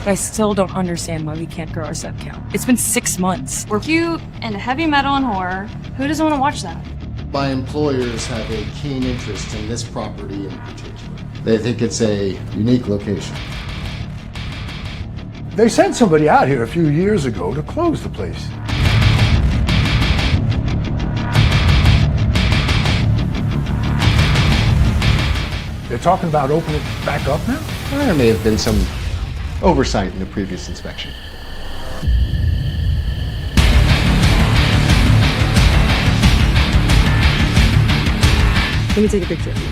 But I still don't understand why we can't grow our sub count. It's been 6 months. We're cute and heavy metal and horror. Who doesn't want to watch that? My employers have a keen interest in this property in particular. They think it's a unique location. They sent somebody out here a few years ago to close the place. They're talking about opening it back up now? Well, there may have been some oversight in the previous inspection. Let me take a picture of you.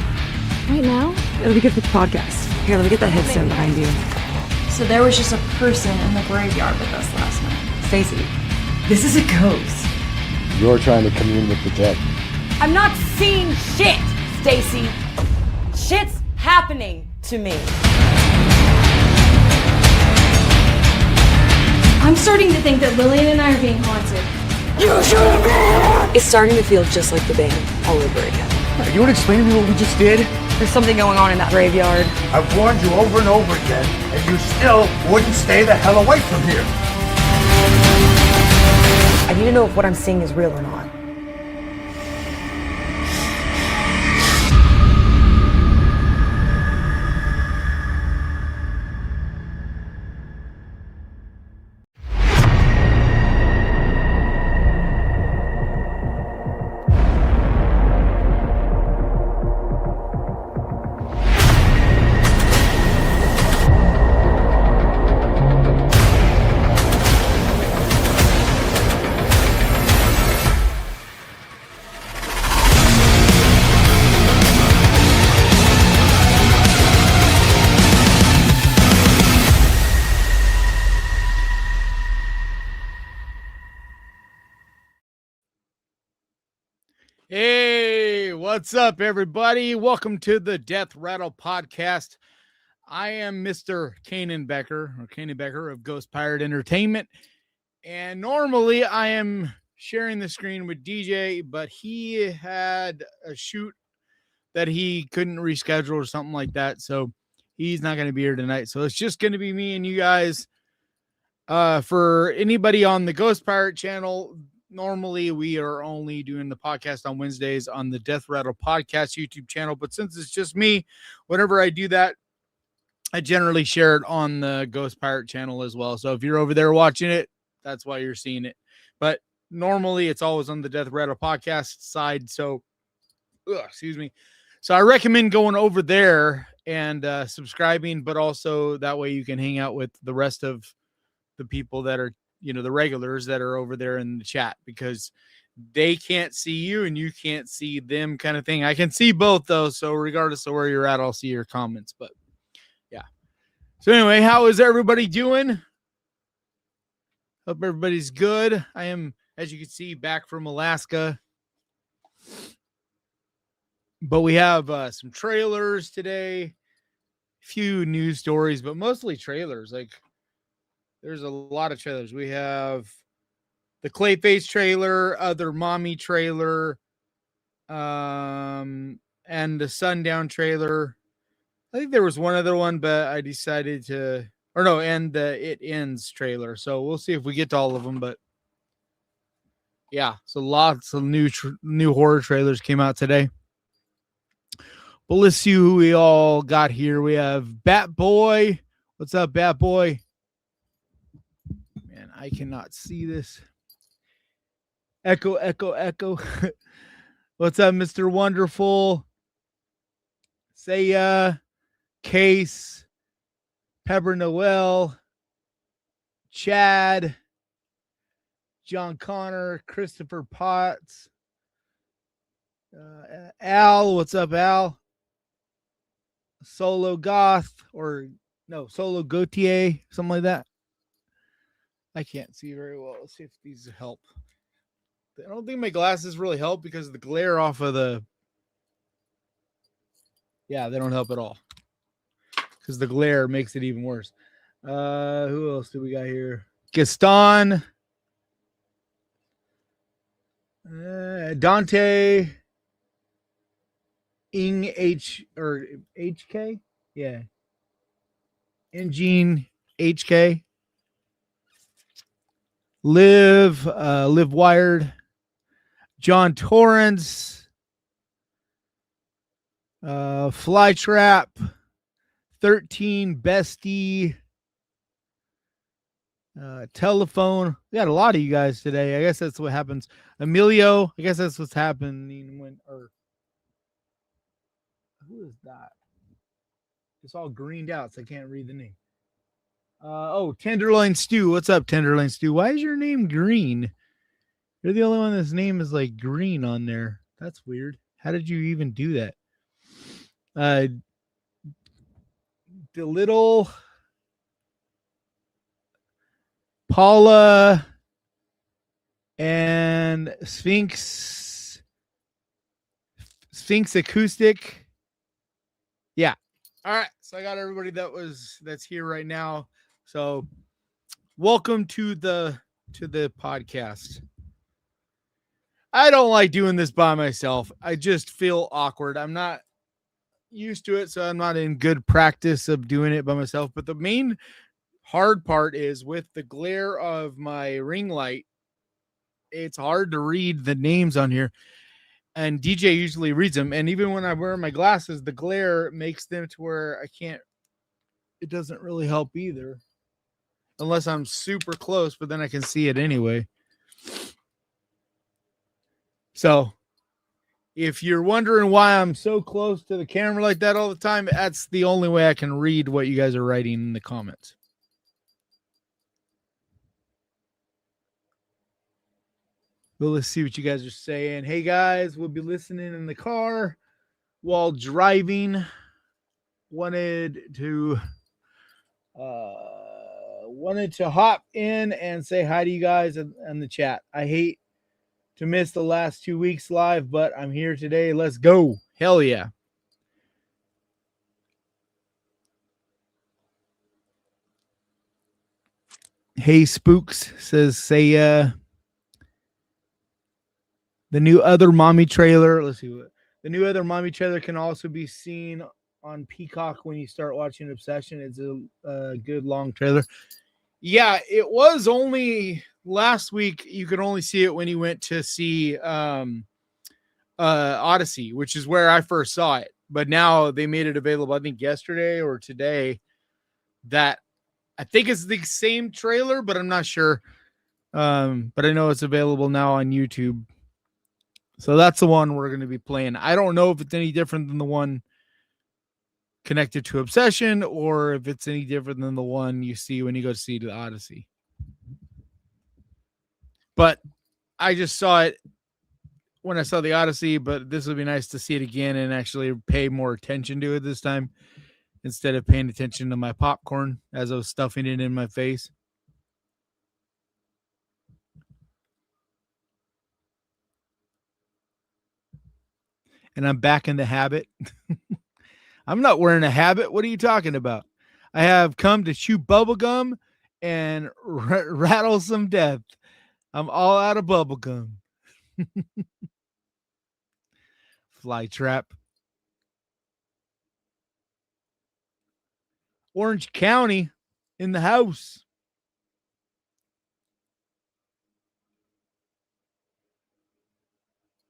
Right now? It'll be good for the podcast. Here, let me get that headset behind you. So there was just a person in the graveyard with us last night. Stacy, this is a ghost. You're trying to commune with the dead. I'm not seeing shit, Stacy. Shit's happening to me. I'm starting to think that Lillian and I are being haunted. You shouldn't be here! It's starting to feel just like the band all over again. You want to explain to me what we just did? There's something going on in that graveyard. I've warned you over and over again, and you still wouldn't stay the hell away from here. I need to know if what I'm seeing is real or not. Hey, what's up, everybody? Welcome to the Death Rattle podcast. I am Mr. Kanan Becker of Ghost Pirate Entertainment. And normally I am sharing the screen with DJ, but he had a shoot that he couldn't reschedule or something like that. So he's not going to be here tonight. So it's just going to be me and you guys. For anybody on the Ghost Pirate channel, normally we are only doing the podcast on Wednesdays on the Death Rattle podcast YouTube channel. But since it's just me, whenever I do that, I generally share it on the Ghost Pirate channel as well. So if you're over there watching it, that's why you're seeing it. But normally it's always on the Death Rattle podcast side. So, excuse me. So I recommend going over there and subscribing, but also that way you can hang out with the rest of the people that are, you know, the regulars that are over there in the chat, because they can't see you and you can't see them, kind of thing. I can see both though. So regardless of where you're at, I'll see your comments, but yeah. So anyway, how is everybody doing? Hope everybody's good. I am, as you can see, back from Alaska, but we have some trailers today, a few news stories, but mostly trailers. Like, there's a lot of trailers. We have the Clayface trailer, other mommy trailer, and the Sundown trailer. I think there was one other one, but I decided to, or no, and the It Ends trailer. So we'll see if we get to all of them. But yeah, so lots of new horror trailers came out today. But let's see who we all got here. We have Bat Boy. What's up, Bat Boy? Man, I cannot see this. Echo, echo, echo. What's up, Mr. Wonderful? Saya, Case, Pepper Noel, Chad, John Connor, Christopher Potts, Al. What's up, Al? Solo Goth, or no, Solo Gautier, something like that. I can't see very well. Let's see if these help. I don't think my glasses really help because of the glare off of the... Yeah, they don't help at all. Because the glare makes it even worse. Who else do we got here? Gaston. Dante. HK? Yeah. Engine. HK, Live Wired, John Torrance, Flytrap, 13 Bestie, Telephone. We got a lot of you guys today. I guess that's what happens. Emilio, I guess that's what's happening when, or who is that? It's all greened out, so I can't read the name. Tenderloin Stew. What's up, Tenderloin Stew? Why is your name green? You're the only one that's name is like green on there. That's weird. How did you even do that? The little Paula and Sphinx Acoustic. Yeah. All right. So I got everybody that's here right now. So welcome to the podcast. I don't like doing this by myself. I just feel awkward. I'm not used to it, so I'm not in good practice of doing it by myself. But the main hard part is with the glare of my ring light, it's hard to read the names on here. And DJ usually reads them. And even when I wear my glasses, the glare makes them to where I can't, it doesn't really help either. Unless I'm super close, but then I can see it anyway. So if you're wondering why I'm so close to the camera like that all the time, that's the only way I can read what you guys are writing in the comments. Well, let's see what you guys are saying. Hey guys, we'll be listening in the car while driving. Wanted to hop in and say hi to you guys in the chat. I hate to miss the last 2 weeks live, but I'm here today. Let's go. Hell yeah. Hey Spooks says, the new Other Mommy trailer. Let's see what the new Other Mommy trailer can also be seen on Peacock when you start watching Obsession. It's a good long trailer. Yeah, it was only last week. You could only see it when you went to see Odyssey, which is where I first saw it. But now they made it available, I think yesterday or today. That I think it's the same trailer, but I'm not sure. But I know it's available now on YouTube. So that's the one we're going to be playing. I don't know if it's any different than the one connected to Obsession or if it's any different than the one you see when you go to see the Odyssey. But I just saw it when I saw the Odyssey, but this would be nice to see it again and actually pay more attention to it this time instead of paying attention to my popcorn as I was stuffing it in my face. And I'm back in the habit. I'm not wearing a habit. What are you talking about? I have come to chew bubble gum and rattle some death. I'm all out of bubble gum. Fly trap. Orange County in the house.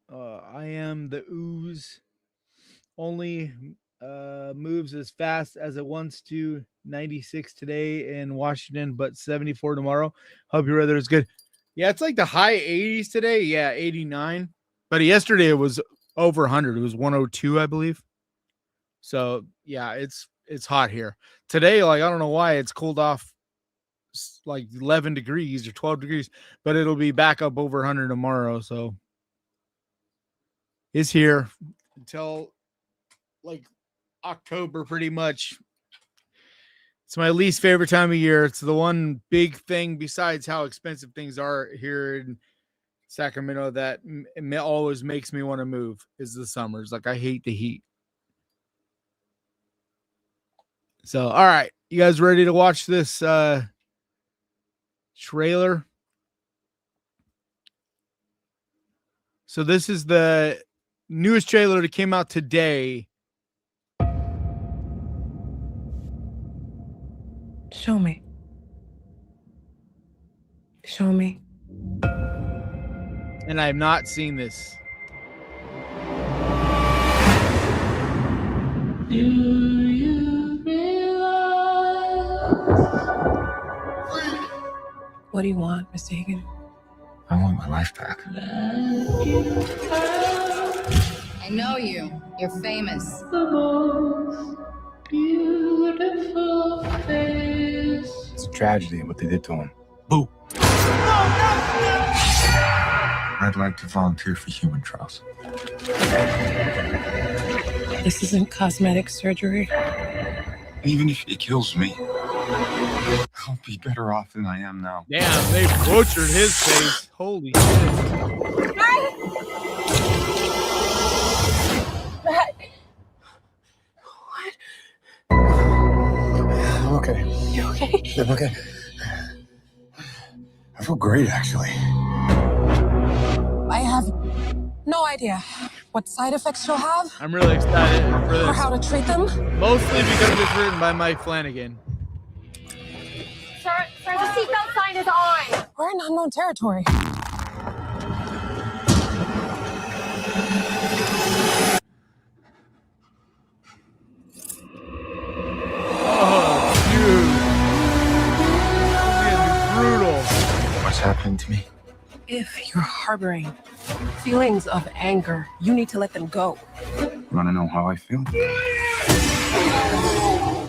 I am the ooze. Only moves as fast as it wants to. 96 today in Washington, but 74 tomorrow. Hope your weather is good. Yeah, it's like the high 80s today. Yeah, 89. But yesterday it was over 100. It was 102, I believe. So yeah, it's hot here today. Like I don't know why it's cooled off like 11 degrees or 12 degrees, but it'll be back up over 100 tomorrow. So it's here until like October, pretty much. It's my least favorite time of year. It's the one big thing besides how expensive things are here in Sacramento that always makes me want to move is the summers. Like I hate the heat. So, all right, you guys ready to watch this trailer? So this is the newest trailer that came out today. Show me. Show me. And I have not seen this. What do you want, Mr. Hagen? I want my life back. I know you. You're famous. It's a tragedy what they did to him. Boo! I'd like to volunteer for human trials. This isn't cosmetic surgery. Even if it kills me, I'll be better off than I am now. Damn, they butchered his face. Holy shit. I'm okay. You okay? I'm okay. I feel great, actually. I have no idea what side effects you'll have I'm really excited for or this. how to treat them. Mostly because it's written by Mike Flanagan. Sir, the seatbelt sign is on. We're in unknown territory. Oh, dude. This is brutal. What's happening to me? If you're harboring feelings of anger, you need to let them go. You want to know how I feel?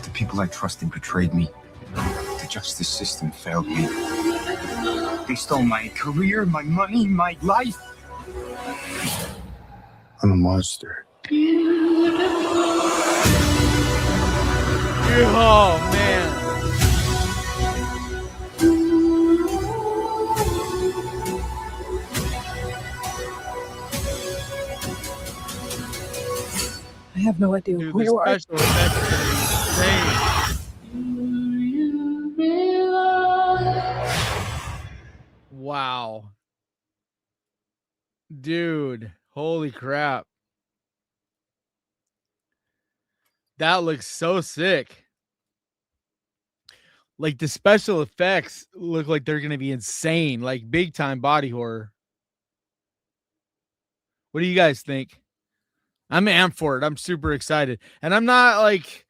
The people I trusted betrayed me. The justice system failed me. They stole my career, my money, my life. I'm a monster. Oh, man. I have no idea Dude, who the you are. special effects are insane. Wow. Dude, holy crap. That looks so sick. Like the special effects look like they're going to be insane, like big time body horror. What do you guys think? I'm amped for it. I'm super excited. And I'm not like,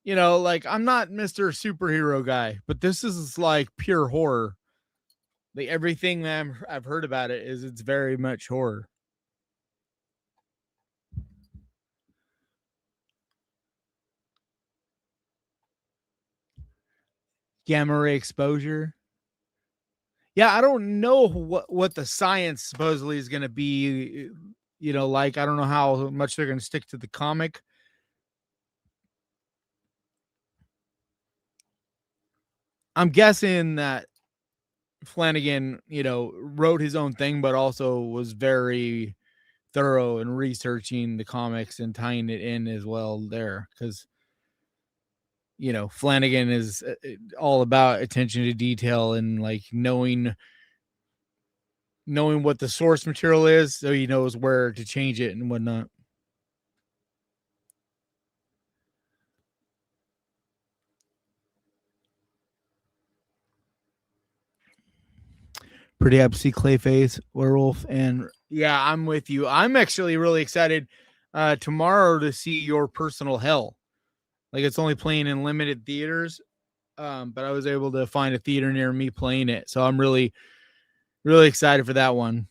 I'm not Mr. Superhero guy, but this is like pure horror. Like everything that I've heard about it is it's very much horror. Gamma ray exposure. Yeah, I don't know what the science supposedly is going to be, like I don't know how much they're going to stick to the comic. I'm guessing that Flanagan, wrote his own thing, but also was very thorough in researching the comics and tying it in as well there. Because, Flanagan is all about attention to detail and like knowing what the source material is, so he knows where to change it and whatnot. Pretty happy to see Clayface, Werewolf, and yeah, I'm with you. I'm actually really excited tomorrow to see Your Personal Hell. Like it's only playing in limited theaters, but I was able to find a theater near me playing it, so I'm really, really excited for that one.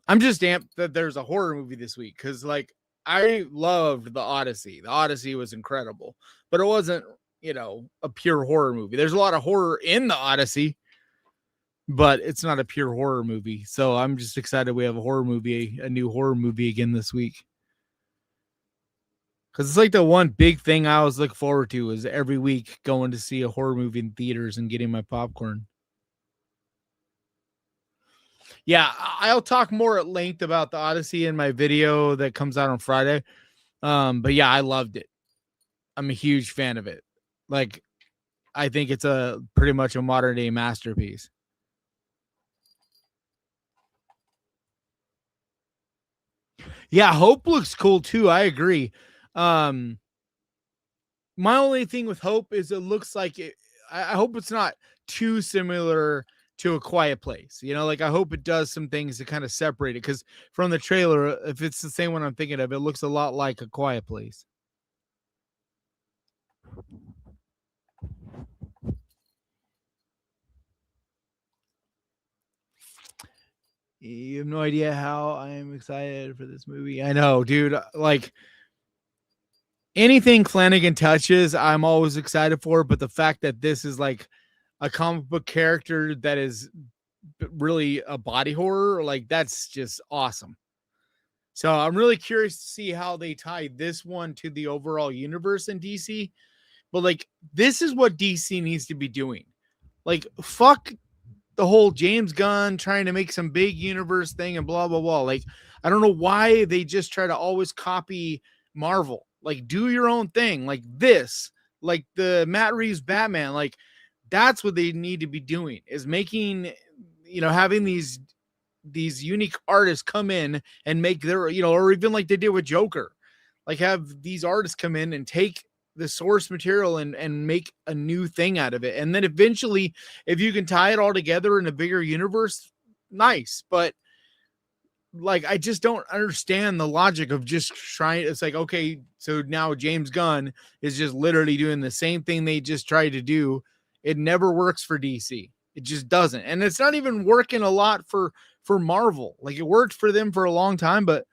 I'm just amped that there's a horror movie this week because, like, I loved The Odyssey. The Odyssey was incredible, but it wasn't, a pure horror movie. There's a lot of horror in The Odyssey, but it's not a pure horror movie. So I'm just excited we have a new horror movie again this week. Because it's like the one big thing I always look forward to is every week going to see a horror movie in theaters and getting my popcorn. Yeah, I'll talk more at length about the Odyssey in my video that comes out on Friday. But yeah, I loved it. I'm a huge fan of it. Like, I think it's pretty much a modern day masterpiece. Yeah, Hope looks cool too. I agree. My only thing with Hope is it looks like I hope it's not too similar to A Quiet Place. You know, like I hope it does some things to kind of separate it, because from the trailer, if it's the same one I'm thinking of, it looks a lot like A Quiet Place. You have no idea how I am excited for this movie. I know, dude. Like anything Flanagan touches, I'm always excited for. But the fact that this is like a comic book character that is really a body horror, like that's just awesome. So I'm really curious to see how they tie this one to the overall universe in DC. But like, this is what DC needs to be doing. Like, fuck the whole James Gunn trying to make some big universe thing and blah, blah, blah. Like, I don't know why they just try to always copy Marvel. Like, do your own thing. Like this, like the Matt Reeves Batman. Like, that's what they need to be doing, is making, you know, having these unique artists come in and make their, you know, or even like they did with Joker, like have these artists come in and take the source material and make a new thing out of it. And then eventually, if you can tie it all together in a bigger universe, nice. But like, I just don't understand the logic of just trying. It's like, okay, so now James Gunn is just literally doing the same thing they just tried to do. It never works for DC. It just doesn't. And it's not even working a lot for Marvel. Like, it worked for them for a long time, but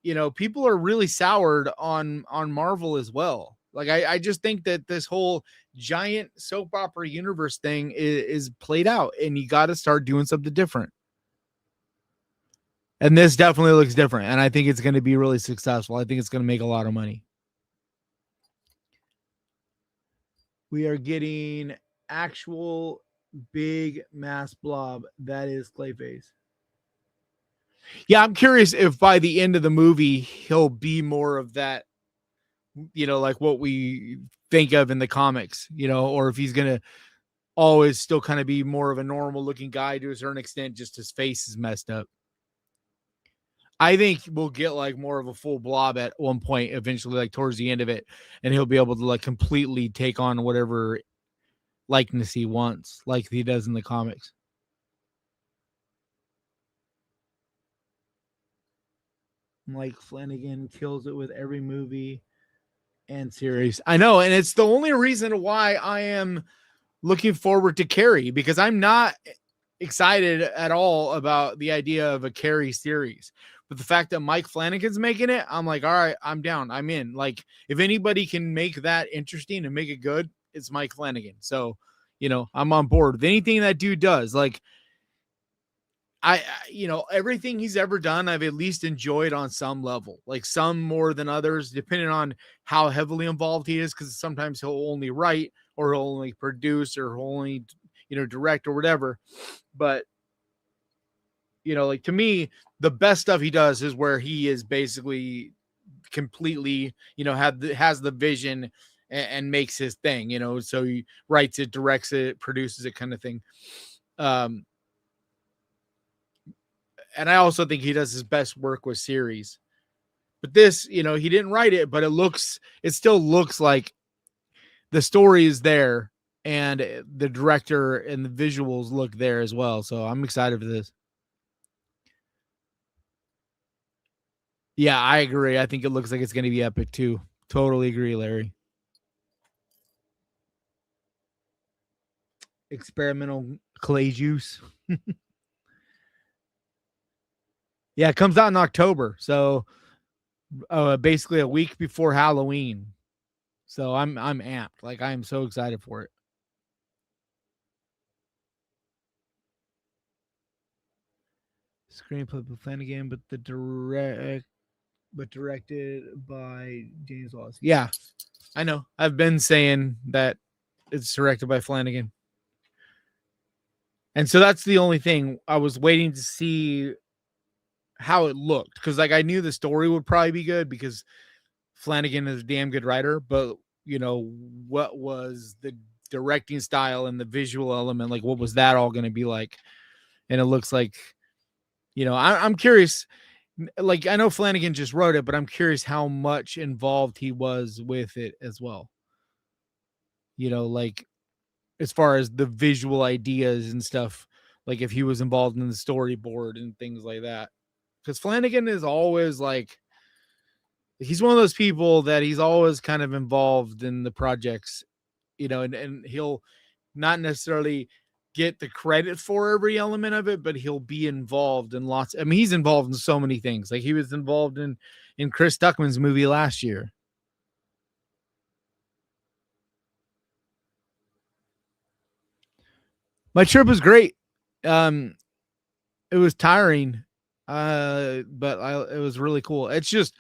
you know, people are really soured on Marvel as well. Like, I just think that this whole giant soap opera universe thing is played out, and you got to start doing something different. And this definitely looks different, and I think it's going to be really successful. I think it's going to make a lot of money. We are getting actual big mass blob that is Clayface. Yeah, I'm curious if by the end of the movie he'll be more of that, you know, like what we think of in the comics, you know, or if he's gonna always still kind of be more of a normal looking guy to a certain extent, just his face is messed up. I think we'll get like more of a full blob at one point eventually, like towards the end of it, and he'll be able to like completely take on whatever likeness he wants, like he does in the comics. Mike Flanagan kills it with every movie and series. I know, and it's the only reason why I am looking forward to Carrie, because I'm not excited at all about the idea of a Carrie series. But the fact that Mike Flanagan's making it, I'm like, all right, I'm down. I'm in. Like, if anybody can make that interesting and make it good, it's Mike Flanagan. So, you know, I'm on board with anything that dude does. Like, you know, everything he's ever done, I've at least enjoyed on some level, like some more than others, depending on how heavily involved he is. Cause sometimes he'll only write, or he'll only produce, or he'll only, you know, direct or whatever. But, you know, like to me, the best stuff he does is where he is basically completely, you know, has the vision and makes his thing, you know, so he writes it, directs it, produces it, kind of thing. And I also think he does his best work with series. But this, you know, he didn't write it, but it still looks like the story is there, and the director and the visuals look there as well. So I'm excited for this. Yeah, I agree. I think it looks like it's going to be epic too. Totally agree, Larry. Experimental clay juice. Yeah, it comes out in October. So basically a week before Halloween. So I'm amped. Like, I am so excited for it. Screenplay by Flanagan, but directed by James Wallace. Yeah, I know. I've been saying that it's directed by Flanagan. And so that's the only thing. I was waiting to see how it looked, because like I knew the story would probably be good because Flanagan is a damn good writer, but you know, what was the directing style and the visual element, like what was that all going to be like? And it looks like, you know, I'm curious. Like, I know Flanagan just wrote it, but I'm curious how much involved he was with it as well. You know, like as far as the visual ideas and stuff like if he was involved in the storyboard and things like that. Because Flanagan is always like, he's one of those people that he's always kind of involved in the projects, you know, and he'll not necessarily get the credit for every element of it, but he'll be involved in lots. I mean, he's involved in so many things. Like he was involved in Chris Tuckman's movie last year. My trip was great. It was tiring, but it was really cool. It's just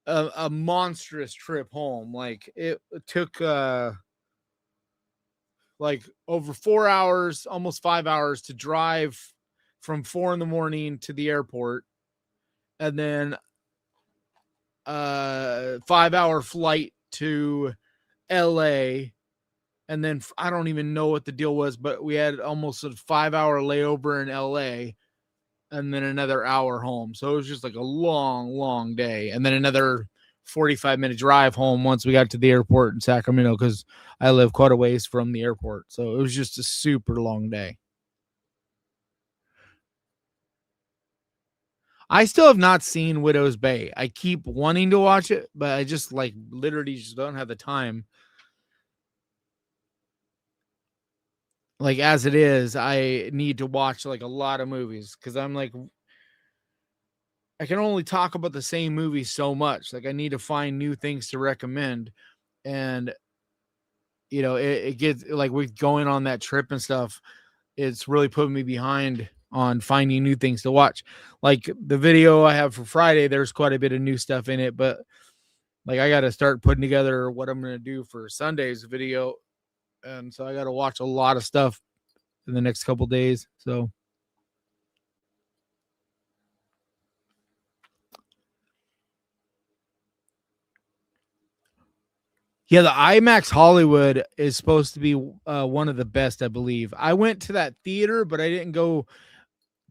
a monstrous trip home. Like it took like over 4 hours, almost 5 hours to drive from 4 a.m. to the airport, and then 5-hour flight to LA. And then I don't even know what the deal was, but we had almost a 5-hour layover in LA and then another hour home. So it was just like a long day. And then another 45-minute drive home once we got to the airport in Sacramento, because I live quite a ways from the airport. So it was just a super long day. I still have not seen Widow's Bay. I keep wanting to watch it, but I just like literally just don't have the time. Like as it is, I need to watch like a lot of movies because I'm like, I can only talk about the same movie so much. Like I need to find new things to recommend. And, you know, it gets like with going on that trip and stuff, it's really putting me behind on finding new things to watch. Like the video I have for Friday, there's quite a bit of new stuff in it, but like I got to start putting together what I'm going to do for Sunday's video. And so I got to watch a lot of stuff in the next couple days. So yeah, the IMAX Hollywood is supposed to be one of the best, I believe. I went to that theater, but I didn't go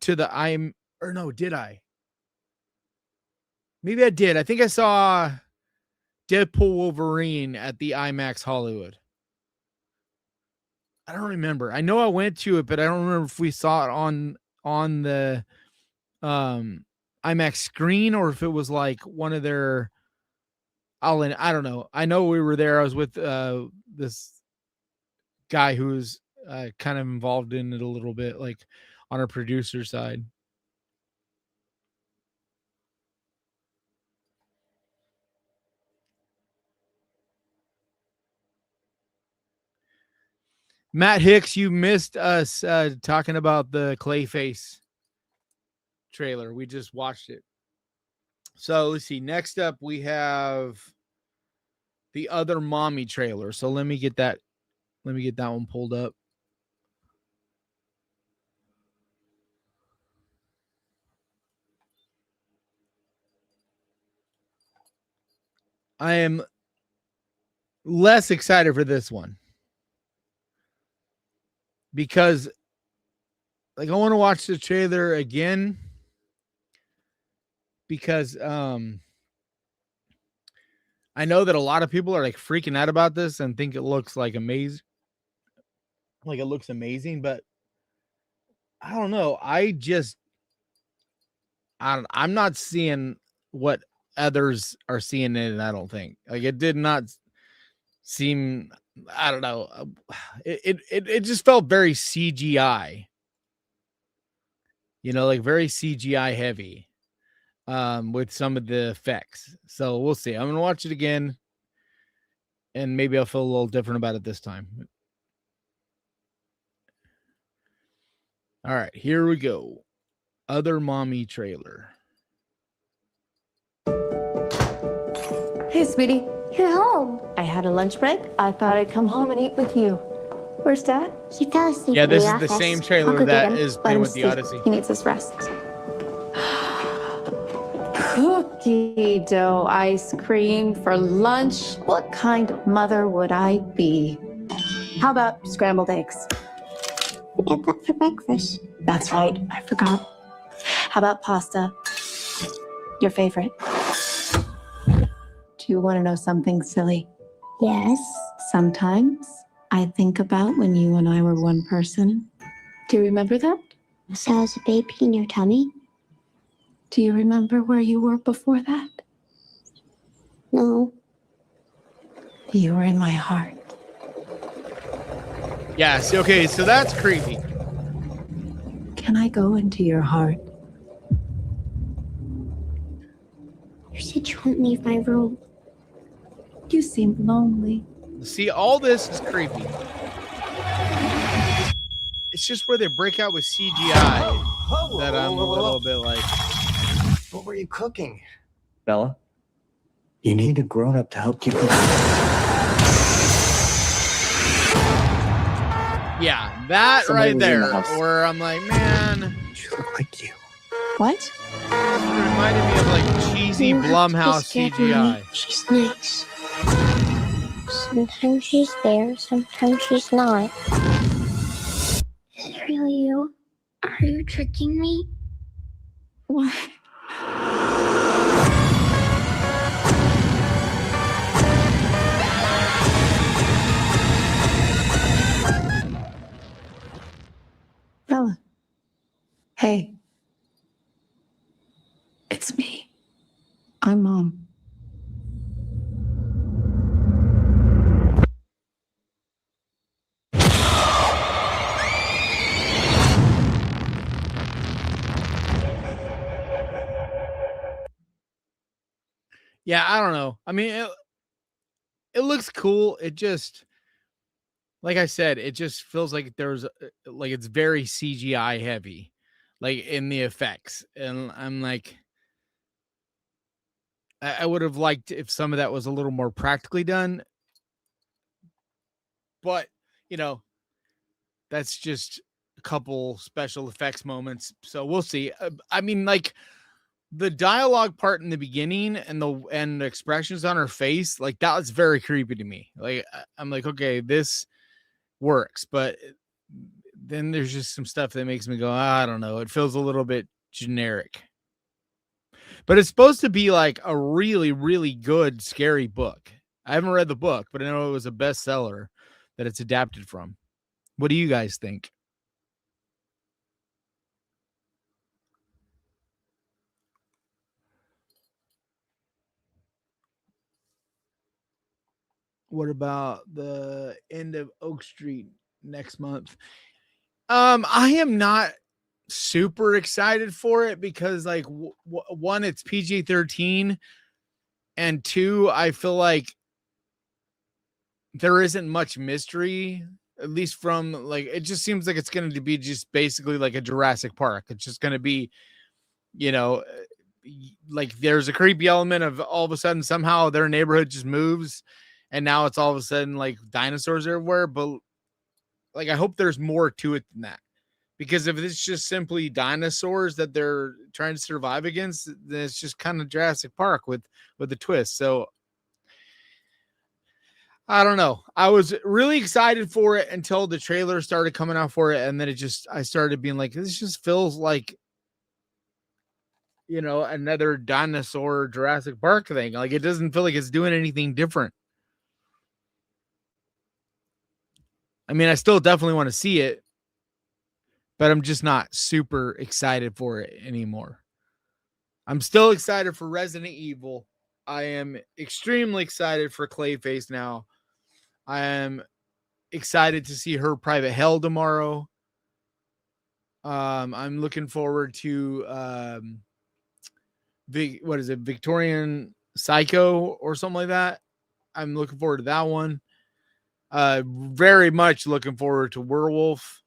to the did I? Maybe I did. I think I saw Deadpool Wolverine at the IMAX Hollywood. I don't remember. I know I went to it, but I don't remember if we saw it on the IMAX screen or if it was like one of their I don't know. I know we were there. I was with this guy who's kind of involved in it a little bit, like on our producer side. Matt Hicks, you missed us talking about the Clayface trailer. We just watched it. So let's see. Next up, we have the Other Mommy trailer. So let me get that one pulled up. I am less excited for this one because like I want to watch the trailer again because I know that a lot of people are like freaking out about this and think it looks like amazing. Like it looks amazing, but I don't know. I'm not seeing what others are seeing in it. I don't think like it did not seem, I don't know. It just felt very CGI, you know, like very CGI heavy with some of the effects. So we'll see. I'm going to watch it again and maybe I'll feel a little different about it this time. All right, here we go. Other Mommy trailer. Hey, sweetie. You're home. I had a lunch break. I thought I'd come home and eat with you. Where's Dad? He fell asleep. Yeah, this in is the office. same trailer I'll go that get him. is Let been him with the sleep. Odyssey. He needs his rest. Cookie dough ice cream for lunch. What kind of mother would I be? How about scrambled eggs? We get that for breakfast. That's right. I forgot. How about pasta? Your favorite? Do you want to know something silly? Yes. Sometimes I think about when you and I were one person. Do you remember that? So I was a baby in your tummy? Do you remember where you were before that? No. You were in my heart. Yeah, see, okay, so that's creepy. Can I go into your heart? You said you wouldn't leave my room. You seem lonely. See, all this is creepy. It's just where they break out with CGI that I'm a little bit like. What were you cooking? Bella, you need a grown-up to help keep you. Yeah, that Somebody right was in there, the house. where I'm like, man, She looked like you. What? it reminded me of like cheesy You have to be Blumhouse scared, CGI. Mommy. She's nice. Sometimes she's there, sometimes she's not. Is it really you? Are you tricking me? What? Bella. Hey. It's me. I'm Mom. Yeah, I don't know. I mean, it looks cool. It just, like I said, it just feels like there's like it's very CGI heavy, like in the effects, and I'm like, I would have liked if some of that was a little more practically done, but you know, that's just a couple special effects moments, so we'll see. I mean, like the dialogue part in the beginning and the expressions on her face, like that was very creepy to me. Like I'm like, okay, this works, but then there's just some stuff that makes me go, I don't know. It feels a little bit generic. But it's supposed to be like a really, really good, scary book. I haven't read the book, but I know it was a bestseller that it's adapted from. What do you guys think? What about the end of Oak Street next month? I am not super excited for it because, like, one, it's PG-13, and two, I feel like there isn't much mystery, at least from like it just seems like it's going to be just basically like a Jurassic Park. It's just going to be, you know, like there's a creepy element of all of a sudden somehow their neighborhood just moves and now it's all of a sudden like dinosaurs everywhere. But like I hope there's more to it than that. Because if it's just simply dinosaurs that they're trying to survive against, then it's just kind of Jurassic Park with a twist. So I don't know. I was really excited for it until the trailer started coming out for it, and then I started being like, this just feels like, you know, another dinosaur Jurassic Park thing. Like it doesn't feel like it's doing anything different. I mean, I still definitely want to see it, but I'm just not super excited for it anymore. I'm still excited for Resident Evil. I am extremely excited for Clayface now. I am excited to see her Private Hell tomorrow. I'm looking forward to what is it, Victorian Psycho or something like that. I'm looking forward to that one. Very much looking forward to Werewolf.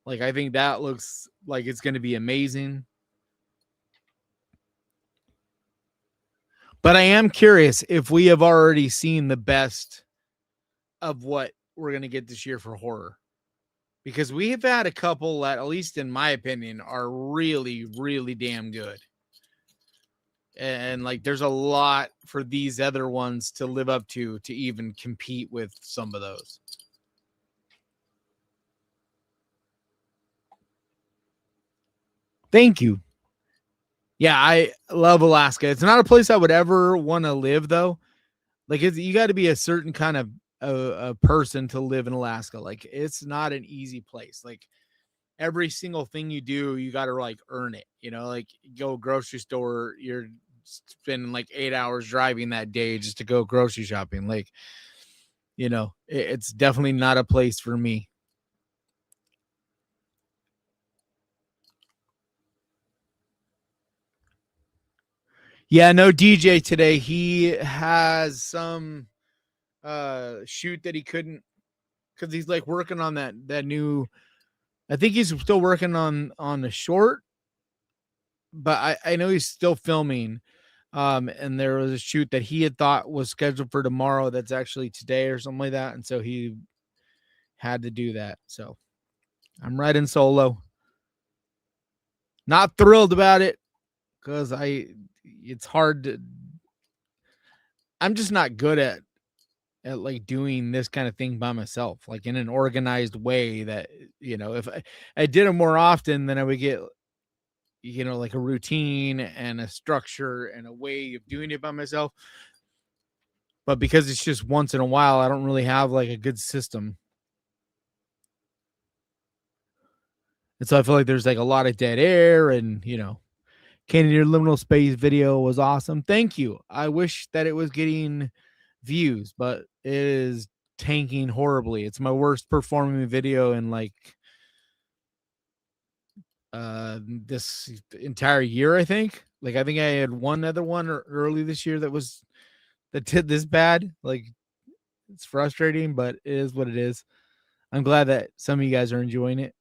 Like I think that looks like it's going to be amazing. But I am curious if we have already seen the best of what we're going to get this year for horror. Because we have had a couple that, at least in my opinion, are really, really damn good. And like there's a lot for these other ones to live up to even compete with some of those. Thank you. Yeah, I love Alaska. It's not a place I would ever want to live, though. Like, you got to be a certain kind of a person to live in Alaska. Like, it's not an easy place. Like, every single thing you do, you got to like earn it, like go grocery store, you're spending like 8 hours driving that day just to go grocery shopping. Like, it's definitely not a place for me. Yeah, no DJ today. He has some shoot that he couldn't, because he's like working on that new, I think he's still working on the short, but I know he's still filming. And there was a shoot that he had thought was scheduled for tomorrow that's actually today or something like that, and so he had to do that. So I'm riding solo. Not thrilled about it, because it's hard to, I'm just not good at like doing this kind of thing by myself, like in an organized way that, if I did it more often, then I would get, like a routine and a structure and a way of doing it by myself. But because it's just once in a while, I don't really have like a good system. And so I feel like there's like a lot of dead air, and, Canyon, your liminal space video was awesome. Thank you. I wish that it was getting views, but it is tanking horribly. It's my worst performing video in like this entire year, I think. Like, I think I had one other one early this year that did this bad. Like, it's frustrating, but it is what it is. I'm glad that some of you guys are enjoying it.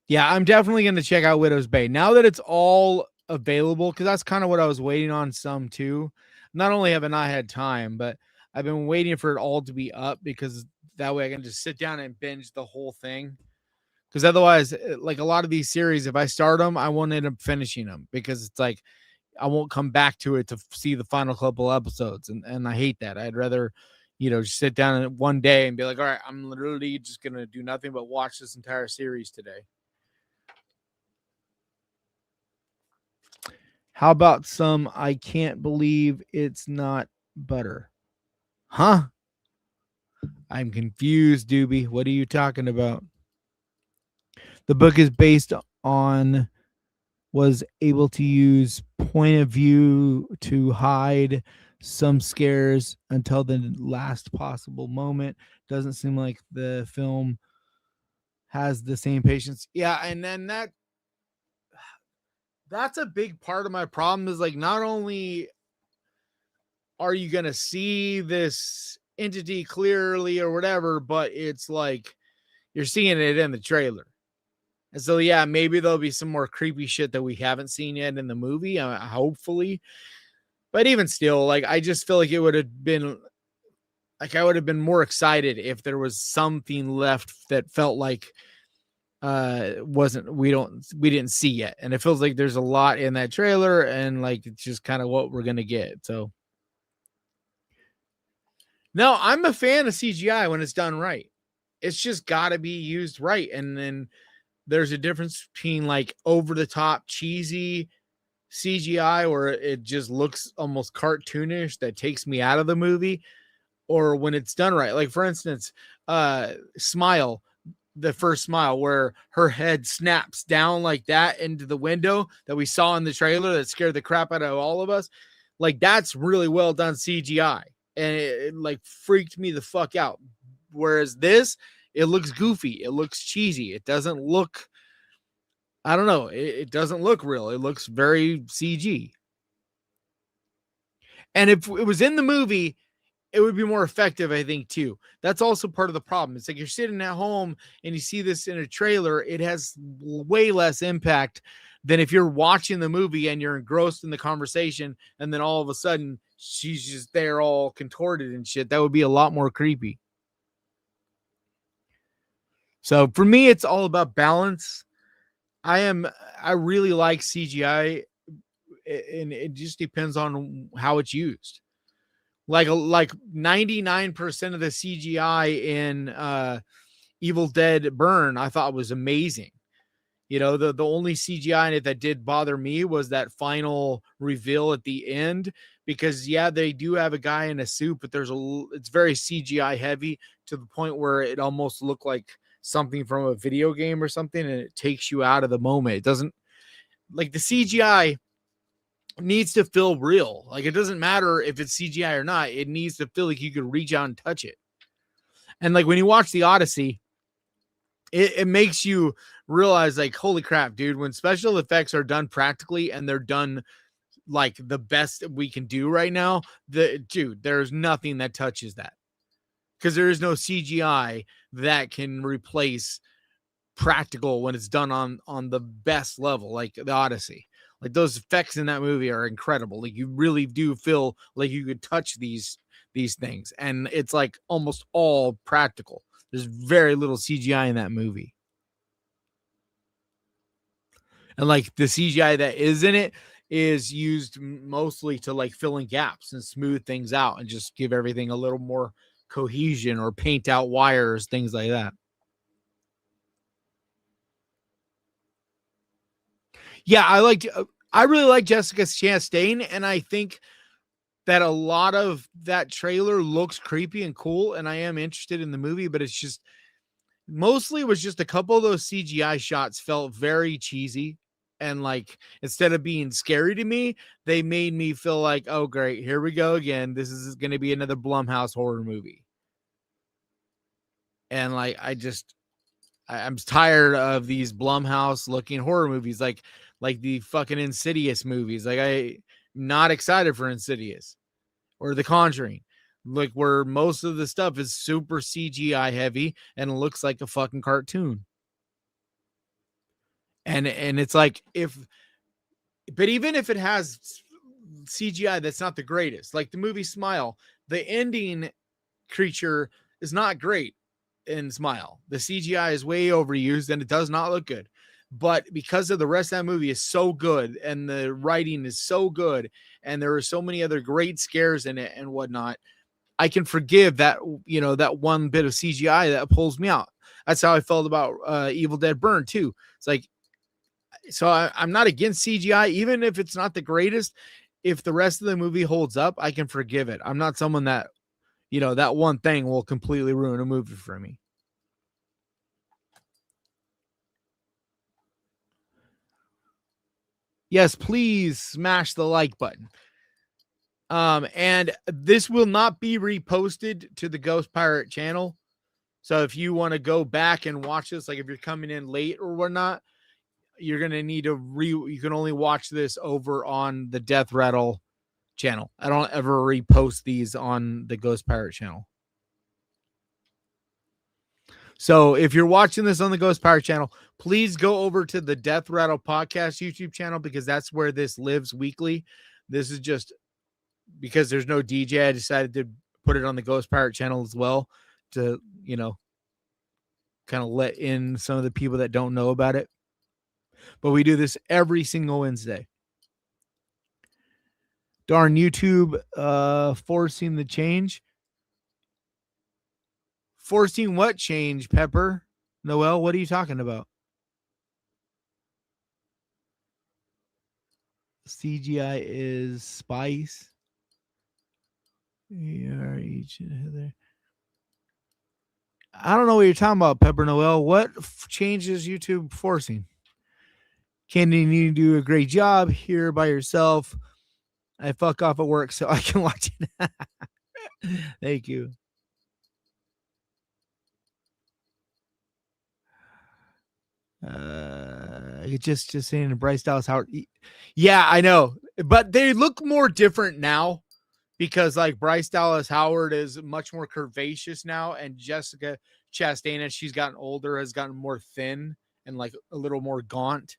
Yeah, I'm definitely going to check out Widow's Bay now that it's all available, because that's kind of what I was waiting on some too. Not only have I not had time, but I've been waiting for it all to be up, because that way I can just sit down and binge the whole thing. Because otherwise, like a lot of these series, if I start them, I won't end up finishing them, because it's like I won't come back to it to see the final couple episodes, and I hate that. I'd rather, just sit down in one day and be like, all right, I'm literally just gonna do nothing but watch this entire series today. How about some I can't believe it's not butter? Huh? I'm confused, Doobie. What are you talking about? The book is based on, was able to use point of view to hide some scares until the last possible moment. Doesn't seem like the film has the same patience. Yeah, and then that's a big part of my problem, is like, not only are you going to see this entity clearly or whatever, but it's like you're seeing it in the trailer. And so, yeah, maybe there'll be some more creepy shit that we haven't seen yet in the movie, hopefully. But even still, like, I just feel like it would have been, like, I would have been more excited if there was something left that felt like we didn't see yet. And it feels like there's a lot in that trailer, and like it's just kind of what we're gonna get. So no, I'm a fan of CGI when it's done right. It's just got to be used right. And then there's a difference between like over the top cheesy CGI where it just looks almost cartoonish that takes me out of the movie, or when it's done right. Like, for instance, Smile, the first Smile, where her head snaps down like that into the window that we saw in the trailer that scared the crap out of all of us. Like, that's really well done CGI, and it like freaked me the fuck out. Whereas this, it looks goofy, it looks cheesy, it doesn't look, I don't know, it doesn't look real. It looks very CG. And if it was in the movie, it would be more effective, I think, too. That's also part of the problem. It's like you're sitting at home and you see this in a trailer, it has way less impact than if you're watching the movie and you're engrossed in the conversation, and then all of a sudden she's just there all contorted and shit. That would be a lot more creepy. So for me, it's all about balance. I really like CGI, and it just depends on how it's used. Like 99% of the CGI in Evil Dead Burn, I thought was amazing. The only CGI in it that did bother me was that final reveal at the end, because yeah, they do have a guy in a suit, but it's very CGI heavy to the point where it almost looked like something from a video game or something, and it takes you out of the moment. It doesn't, like, the CGI needs to feel real. Like, it doesn't matter if it's CGI or not. It needs to feel like you could reach out and touch it. And like when you watch the Odyssey, it makes you realize, like, holy crap, dude, when special effects are done practically and they're done like the best we can do right now, there's nothing that touches that, because there is no CGI that can replace practical when it's done on the best level, like the Odyssey. Like, those effects in that movie are incredible. Like, you really do feel like you could touch these things, and it's like almost all practical. There's very little CGI in that movie. And like the CGI that is in it is used mostly to like fill in gaps and smooth things out and just give everything a little more cohesion, or paint out wires, things like that. Yeah, I really like Jessica Chastain, and I think that a lot of that trailer looks creepy and cool, and I am interested in the movie, but it's just mostly was just a couple of those CGI shots felt very cheesy, and like instead of being scary to me, they made me feel like, oh great, here we go again. This is going to be another Blumhouse horror movie. And like I'm tired of these Blumhouse looking horror movies, like the fucking Insidious movies. Like, I'm not excited for Insidious or The Conjuring, like where most of the stuff is super CGI heavy and it looks like a fucking cartoon. And it's like, but even if it has CGI that's not the greatest, like the movie Smile, the ending creature is not great in Smile. The CGI is way overused and it does not look good. But because of the rest of that movie is so good and the writing is so good and there are so many other great scares in it and whatnot, I can forgive that, that one bit of CGI that pulls me out. That's how I felt about Evil Dead Burn too. It's like, so I'm not against CGI, even if it's not the greatest. If the rest of the movie holds up, I can forgive it. I'm not someone that, that one thing will completely ruin a movie for me. Yes, please smash the like button. And this will not be reposted to the Ghost Pirate channel. So if you want to go back and watch this, like if you're coming in late or whatnot, you're going to need you can only watch this over on the Death Rattle channel. I don't ever repost these on the Ghost Pirate channel. So if you're watching this on the Ghost Pirate channel, please go over to the Death Rattle Podcast YouTube channel, because that's where this lives weekly. This is just because there's no DJ. I decided to put it on the Ghost Pirate channel as well to, kind of let in some of the people that don't know about it. But we do this every single Wednesday. Darn YouTube forcing the change. Forcing what change, Pepper? Noel, what are you talking about? CGI is spice. each other. I don't know what you're talking about, Pepper Noel. What changes YouTube forcing? Candy, you do a great job here by yourself. I fuck off at work so I can watch it. Thank you. Just saying Bryce Dallas Howard. Yeah, I know, but they look more different now because like Bryce Dallas Howard is much more curvaceous now, and Jessica Chastain, as she's gotten older, has gotten more thin and like a little more gaunt.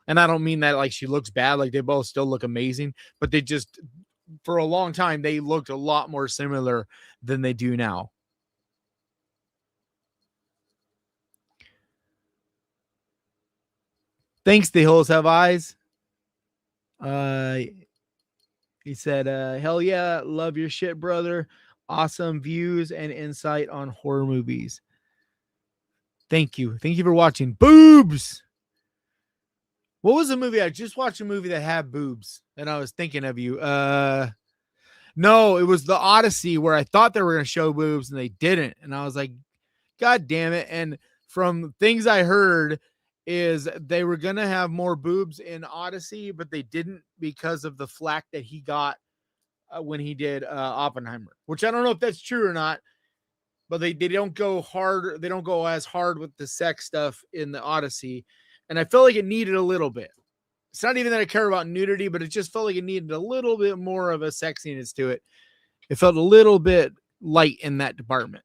And I don't mean that like she looks bad, like they both still look amazing, but they just, for a long time, they looked a lot more similar than they do now. Thanks, The Hills Have Eyes. He said, hell yeah, love your shit, brother. Awesome views and insight on horror movies. Thank you. Thank you for watching. Boobs! What was the movie? I just watched a movie that had boobs, and I was thinking of you. No, it was The Odyssey, where I thought they were going to show boobs, and they didn't. And I was like, God damn it. And from things I heard is they were going to have more boobs in Odyssey, but they didn't because of the flack that he got when he did Oppenheimer, which I don't know if that's true or not, but they don't go hard. They don't go as hard with the sex stuff in the Odyssey. And I felt like it needed a little bit. It's not even that I care about nudity, but it just felt like it needed a little bit more of a sexiness to it. It felt a little bit light in that department.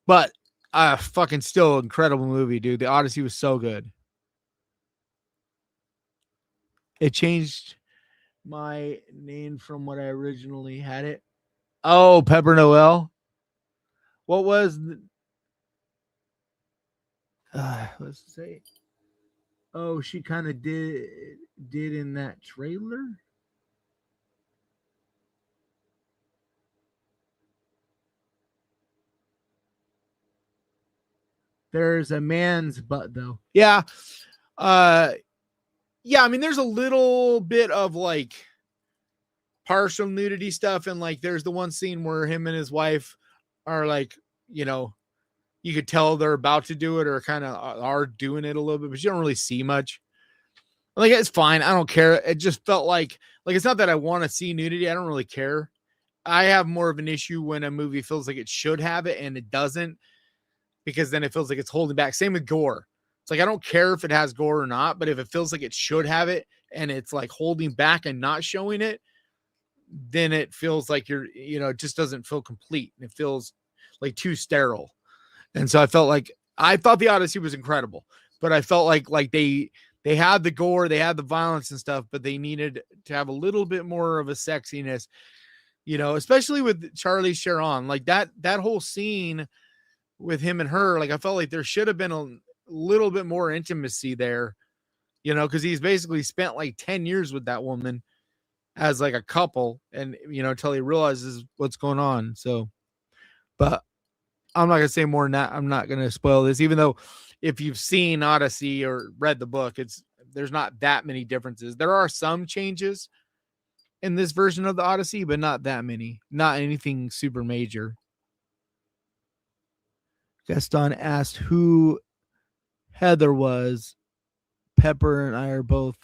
But fucking still incredible movie, dude. The Odyssey was so good. It changed my name from what I originally had it. Oh, Pepper Noel. What was let's say, oh, she kind of did in that trailer. There's a man's butt though. Yeah. Yeah, I mean there's a little bit of like partial nudity stuff, and like there's the one scene where him and his wife are like, you know, you could tell they're about to do it or kind of are doing it a little bit, but you don't really see much. Like it's fine. I don't care. It just felt like it's not that I want to see nudity. I don't really care. I have more of an issue when a movie feels like it should have it and it doesn't, because then it feels like it's holding back. Same with gore. It's like I don't care if it has gore or not, but if it feels like it should have it and it's like holding back and not showing it, then it feels like it just doesn't feel complete. It feels like too sterile. And so I thought the Odyssey was incredible, but I felt like they had the gore, they had the violence and stuff, but they needed to have a little bit more of a sexiness, especially with Charlize Theron. Like that whole scene with him and her, like I felt like there should have been a little bit more intimacy there, because he's basically spent like 10 years with that woman as like a couple, and until he realizes what's going on. So, but I'm not gonna say more than that. I'm not gonna spoil this, even though if you've seen Odyssey or read the book, there's not that many differences. There are some changes in this version of the Odyssey, but not that many. Not anything super major. Gaston asked who Heather was. Pepper and I are both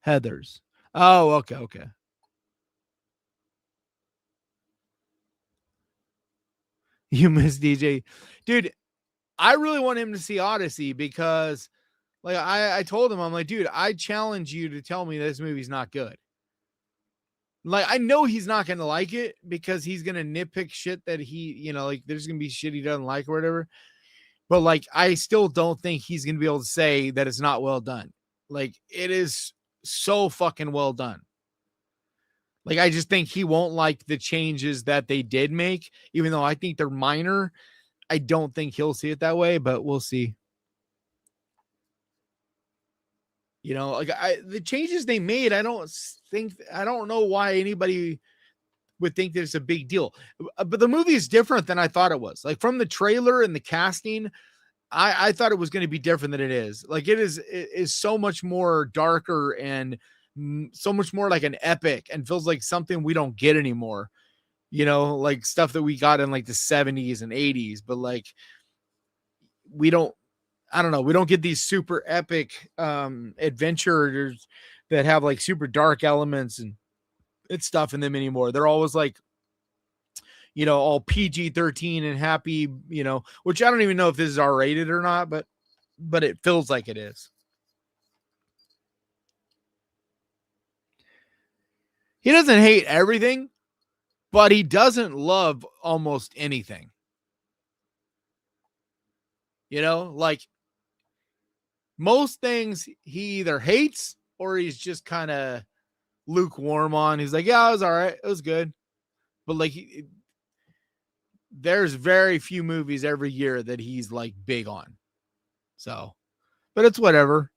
Heathers. Oh, okay. You miss DJ. Dude, I really want him to see Odyssey because like I told him, I'm like, dude, I challenge you to tell me this movie's not good. Like, I know he's not going to like it because he's going to nitpick shit that he, like there's going to be shit he doesn't like or whatever. But like, I still don't think he's going to be able to say that it's not well done. Like, it is so fucking well done. Like, I just think he won't like the changes that they did make, even though I think they're minor. I don't think he'll see it that way, but we'll see. Like the changes they made, I don't know why anybody would think that it's a big deal. But the movie is different than I thought it was. Like from the trailer and the casting, I thought it was going to be different than it is. Like it is so much more darker and so much more like an epic, and feels like something we don't get anymore. Like stuff that we got in like the 70s and 80s, but like we don't get these super epic adventures that have like super dark elements and it's stuff in them anymore. They're always like, all PG-13 and happy, which I don't even know if this is R-rated or not, but it feels like it is. He doesn't hate everything, but he doesn't love almost anything. Like most things he either hates or he's just kind of lukewarm on. He's like, yeah, it was all right. It was good. But like, there's very few movies every year that he's like big on. So, but it's whatever.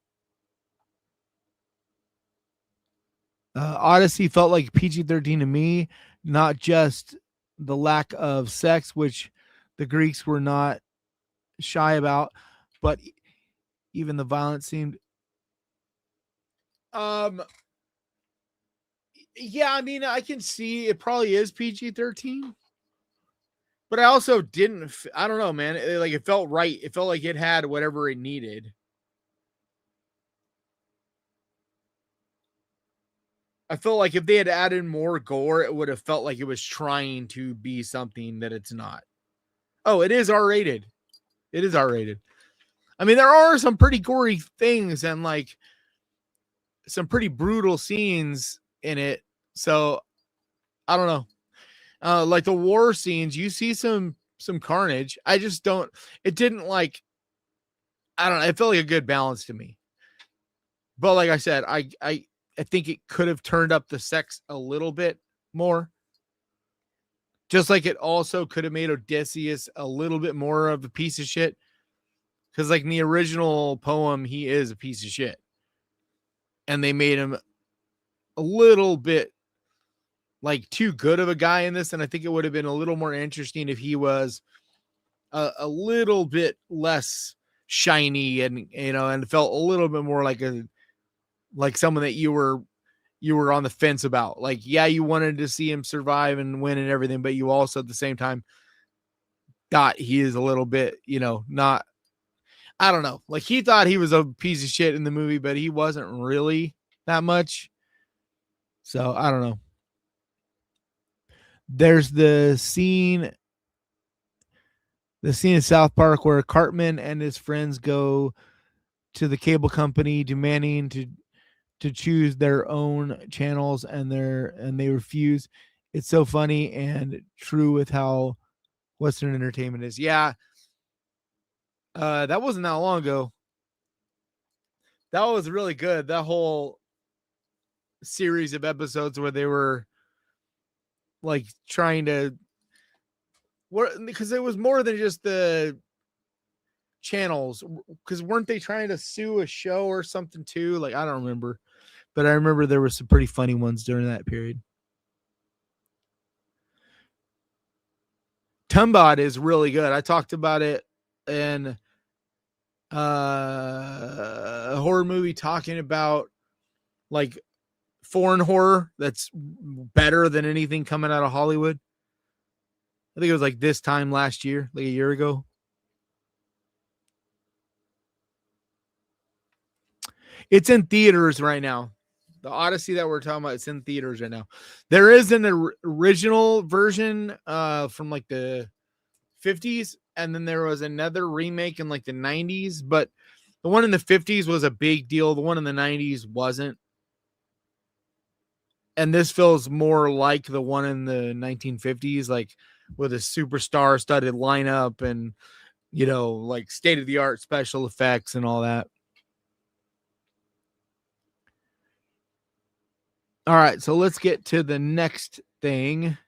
Odyssey felt like PG-13 to me, not just the lack of sex, which the Greeks were not shy about, but even the violence seemed. Yeah, I mean, I can see it probably is PG-13. But I also didn't. I don't know, man. It felt right. It felt like it had whatever it needed. I felt like if they had added more gore, it would have felt like it was trying to be something that it's not. Oh, it is R-rated. It is R-rated. I mean, there are some pretty gory things and like some pretty brutal scenes in it. So I don't know. Like the war scenes, you see some carnage. I just don't. It didn't like. I don't know. It felt like a good balance to me. But like I said, I think it could have turned up the sex a little bit more. Just like it also could have made Odysseus a little bit more of a piece of shit. Because like in the original poem, he is a piece of shit. And they made him a little bit like too good of a guy in this. And I think it would have been a little more interesting if he was a little bit less shiny and, you know, and felt a little bit more like someone that you were on the fence about. Like, yeah, you wanted to see him survive and win and everything, but you also at the same time thought he is a little bit, you know, not, I don't know. Like he thought he was a piece of shit in the movie, but he wasn't really that much. So I don't know. There's the scene in South Park where Cartman and his friends go to the cable company demanding to choose their own channels and they refuse. It's so funny and true with how Western entertainment is. Yeah. That wasn't that long ago. That was really good. That whole series of episodes where they were like trying to because it was more than just the channels, because weren't they trying to sue a show or something too? Like I don't remember, but I remember there were some pretty funny ones during that period. Tumbad is really good. I talked about it in a horror movie talking about like foreign horror that's better than anything coming out of Hollywood. I think it was like this time last year, like a year ago. It's in theaters right now. The Odyssey that we're talking about, it's in theaters right now. There is an original version from like the 50s, and then there was another remake in like the 90s, but the one in the 50s was a big deal. The one in the 90s wasn't. And this feels more like the one in the 1950s, like with a superstar studded lineup and, you know, like state of the art special effects and all that. All right, so let's get to the next thing.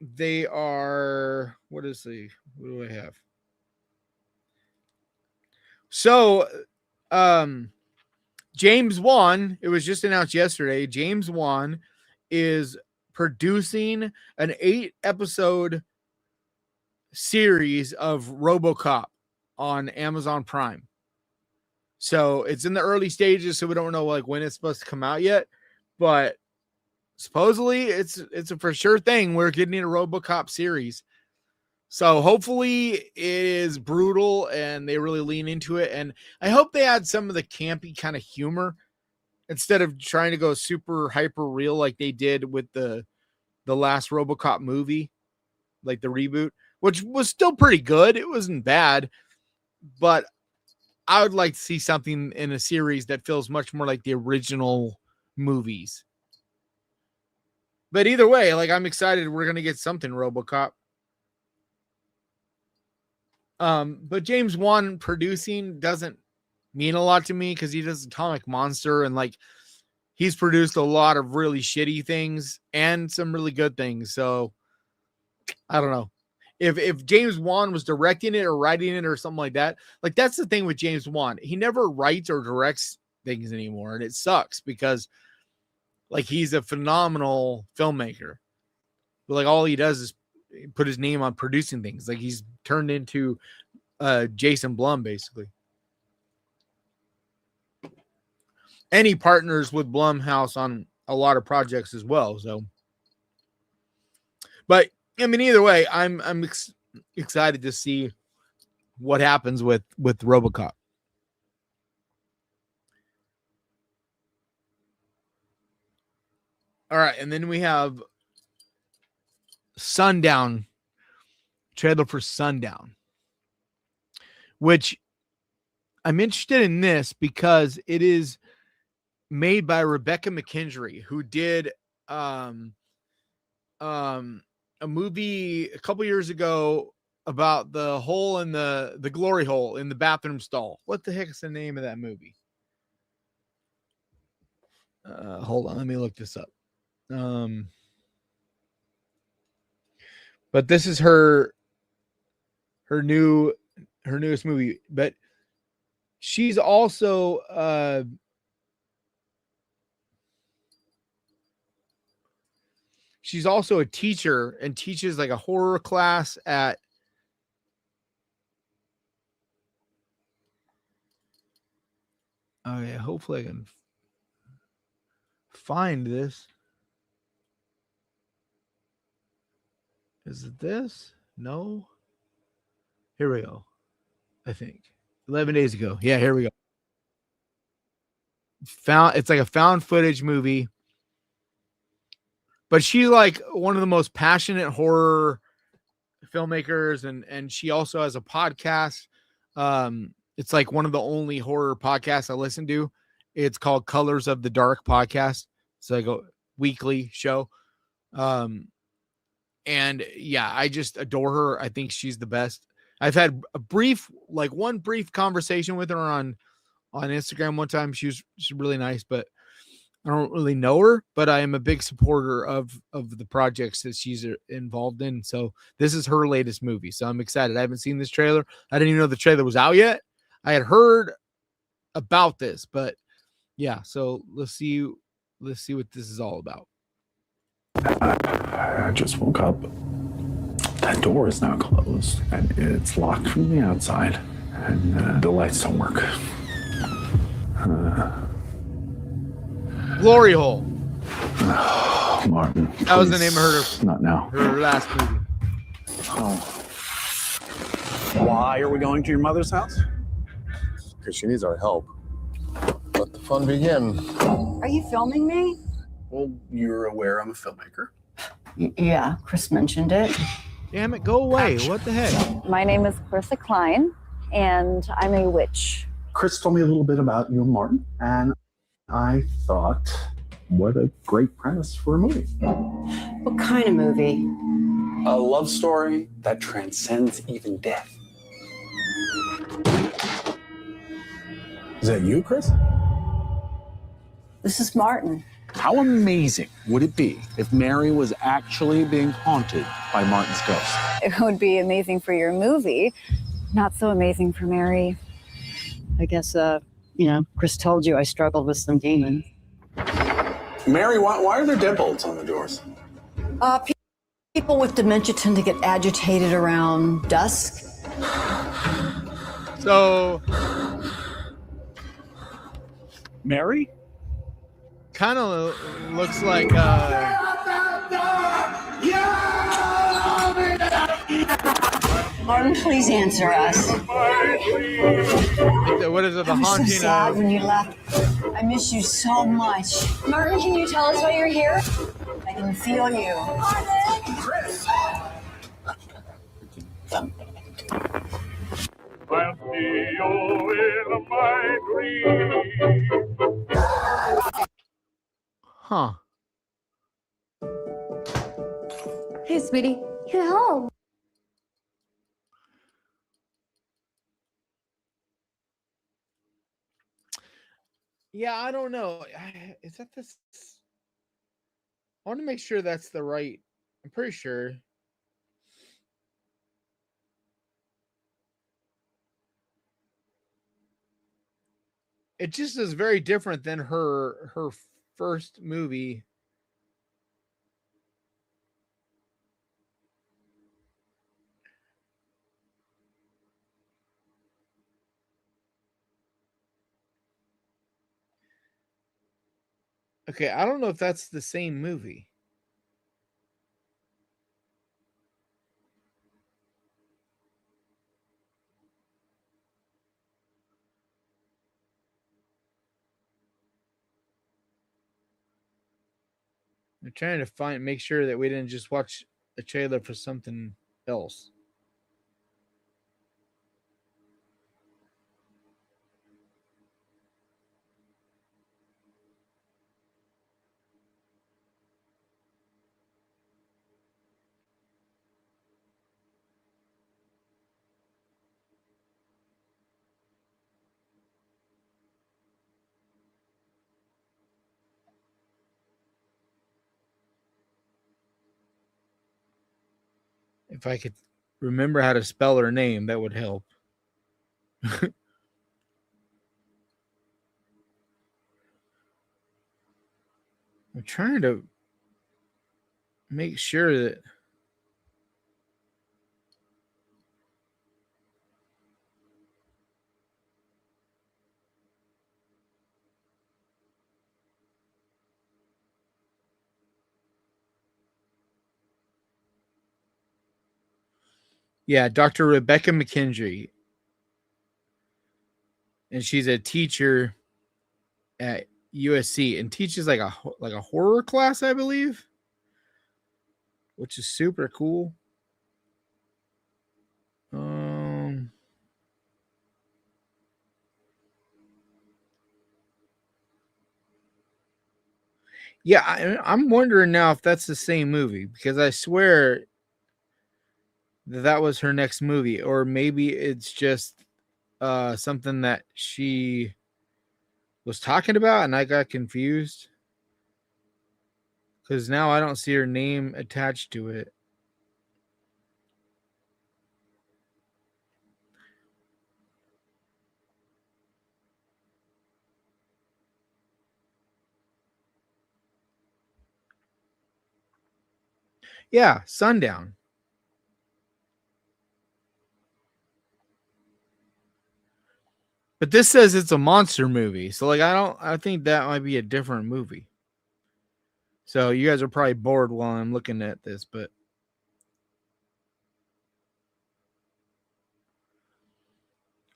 They are, what do I have? So, James Wan, it was just announced yesterday, James Wan is producing an 8-episode series of RoboCop on Amazon Prime. So it's in the early stages, so we don't know like when it's supposed to come out yet, but supposedly it's a for sure thing. We're getting a RoboCop series. So hopefully it is brutal and they really lean into it. And I hope they add some of the campy kind of humor instead of trying to go super hyper real like they did with the last RoboCop movie, like the reboot, which was still pretty good. It wasn't bad, but I would like to see something in a series that feels much more like the original movies. But either way, like I'm excited we're going to get something RoboCop. But James Wan producing doesn't mean a lot to me because he does Atomic Monster and like he's produced a lot of really shitty things and some really good things. So I don't know. If James Wan was directing it or writing it or something like that, like that's the thing with James Wan. He never writes or directs things anymore. And it sucks because like he's a phenomenal filmmaker. But like all he does is put his name on producing things. Like he's turned into Jason Blum basically. And he partners with Blumhouse on a lot of projects as well. So But I mean, either way, I'm excited to see what happens with RoboCop. All right, and then we have Sundown, trailer for Sundown, which I'm interested in this because it is made by Rebecca McKendry, who did a movie a couple years ago about the hole in the glory hole in the bathroom stall. What the heck is the name of that movie? Hold on, let me look this up. But this is her newest movie. But she's also a teacher and teaches like a horror class at hopefully I can find this. Is it this? No. Here we go. I think 11 days ago. Yeah, here we go. It's like a found footage movie. But she's like one of the most passionate horror filmmakers, and she also has a podcast. It's like one of the only horror podcasts I listen to. It's called Colors of the Dark podcast. It's like a weekly show. And yeah, I just adore her. I think she's the best. I've had one brief conversation with her on Instagram one time. She's really nice, but I don't really know her, but I am a big supporter of the projects that she's involved in. So this is her latest movie. So I'm excited. I haven't seen this trailer. I didn't even know the trailer was out yet. I had heard about this, but yeah. So let's see what this is all about. I just woke up. That door is now closed, and it's locked from the outside, and the lights don't work. Glory Hole. Martin. That was the name of her. Not now. Her last movie. Oh. Why are we going to your mother's house? Because she needs our help. Let the fun begin. Are you filming me? Well, you're aware I'm a filmmaker. Yeah, Chris mentioned it. Damn it, go away. What the heck? My name is Clarissa Klein, and I'm a witch. Chris told me a little bit about you and Martin, and I thought, what a great premise for a movie. What kind of movie? A love story that transcends even death. Is that you, Chris? This is Martin. How amazing would it be if Mary was actually being haunted by Martin's ghost? It would be amazing for your movie. Not so amazing for Mary. I guess, Chris told you I struggled with some demons. Mary, why are there deadbolts on the doors? People with dementia tend to get agitated around dusk. So, Mary? Kind of looks like Martin, please answer us. What is it? The I was haunting so sad of when you left. I miss you so much. Martin, can you tell us why you're here? I can feel you. Chris! Huh. Hey, sweetie. Hello. Yeah, I don't know. Is that this? I want to make sure that's the right. I'm pretty sure. It just is very different than her first movie. Okay, I don't know if that's the same movie. I'm trying to make sure that we didn't just watch a trailer for something else. If I could remember how to spell her name, that would help. I'm trying to make sure that Dr. Rebecca McKendry. And she's a teacher at USC and teaches like a horror class, I believe, which is super cool. I'm wondering now if that's the same movie, because I swear that was her next movie, or maybe it's just something that she was talking about and I got confused, because now I don't see her name attached to it. Yeah, Sundown. But this says it's a monster movie. So like I think that might be a different movie. So you guys are probably bored while I'm looking at this, but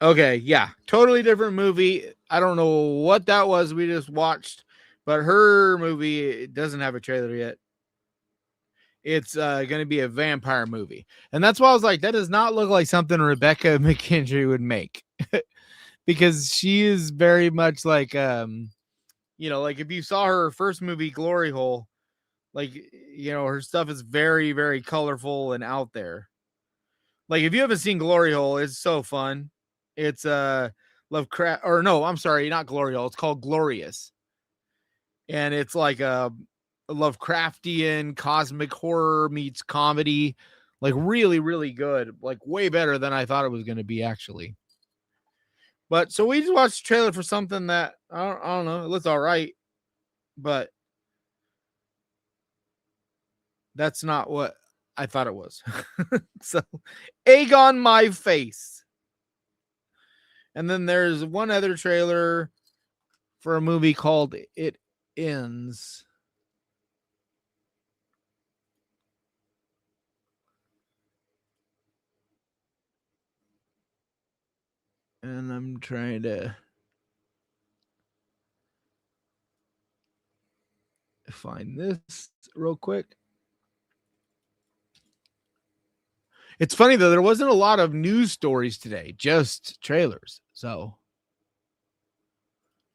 okay, yeah, totally different movie. I don't know what that was we just watched, but her movie doesn't have a trailer yet. It's going to be a vampire movie. And that's why I was like, that does not look like something Rebecca McKendry would make. Because she is very much like, like if you saw her first movie, Glory Hole, like, her stuff is very, very colorful and out there. Like if you haven't seen Glory Hole, it's so fun. It's Lovecraft, or no, I'm sorry, not Glory Hole. It's called Glorious. And it's like a Lovecraftian cosmic horror meets comedy, like really, really good, like way better than I thought it was going to be actually. But so we just watched the trailer for something that I don't know, it looks all right, but that's not what I thought it was. So egg on my face. And then there's one other trailer for a movie called It Ends. And I'm trying to find this real quick. It's funny though, there wasn't a lot of news stories today, just trailers. So,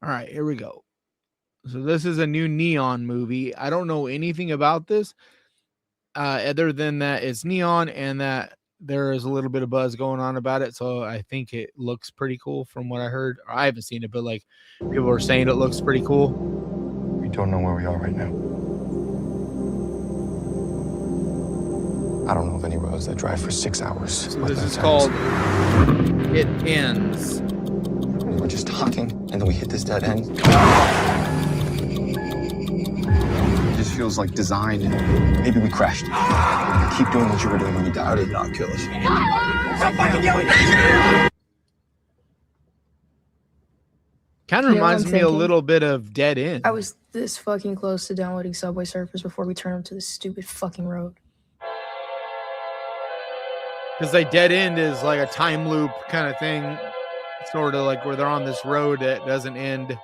all right, here we go. So this is a new Neon movie. I don't know anything about this other than that it's Neon and that there is a little bit of buzz going on about it. So I think it looks pretty cool from what I heard. I haven't seen it, but like people are saying it looks pretty cool. We don't know where we are right now. I don't know of any roads that drive for 6 hours. So this is called It Ends. We were just talking, and then we hit this dead end. It just feels like designed. Maybe we crashed. You keep doing what you were doing when you died. Did not kill us. Stop fucking yelling! Kind of reminds me a little bit of Dead End. I was this fucking close to downloading Subway Surfers before we turned onto this stupid fucking road. Because like Dead End is like a time loop kind of thing, sort of like where they're on this road that doesn't end.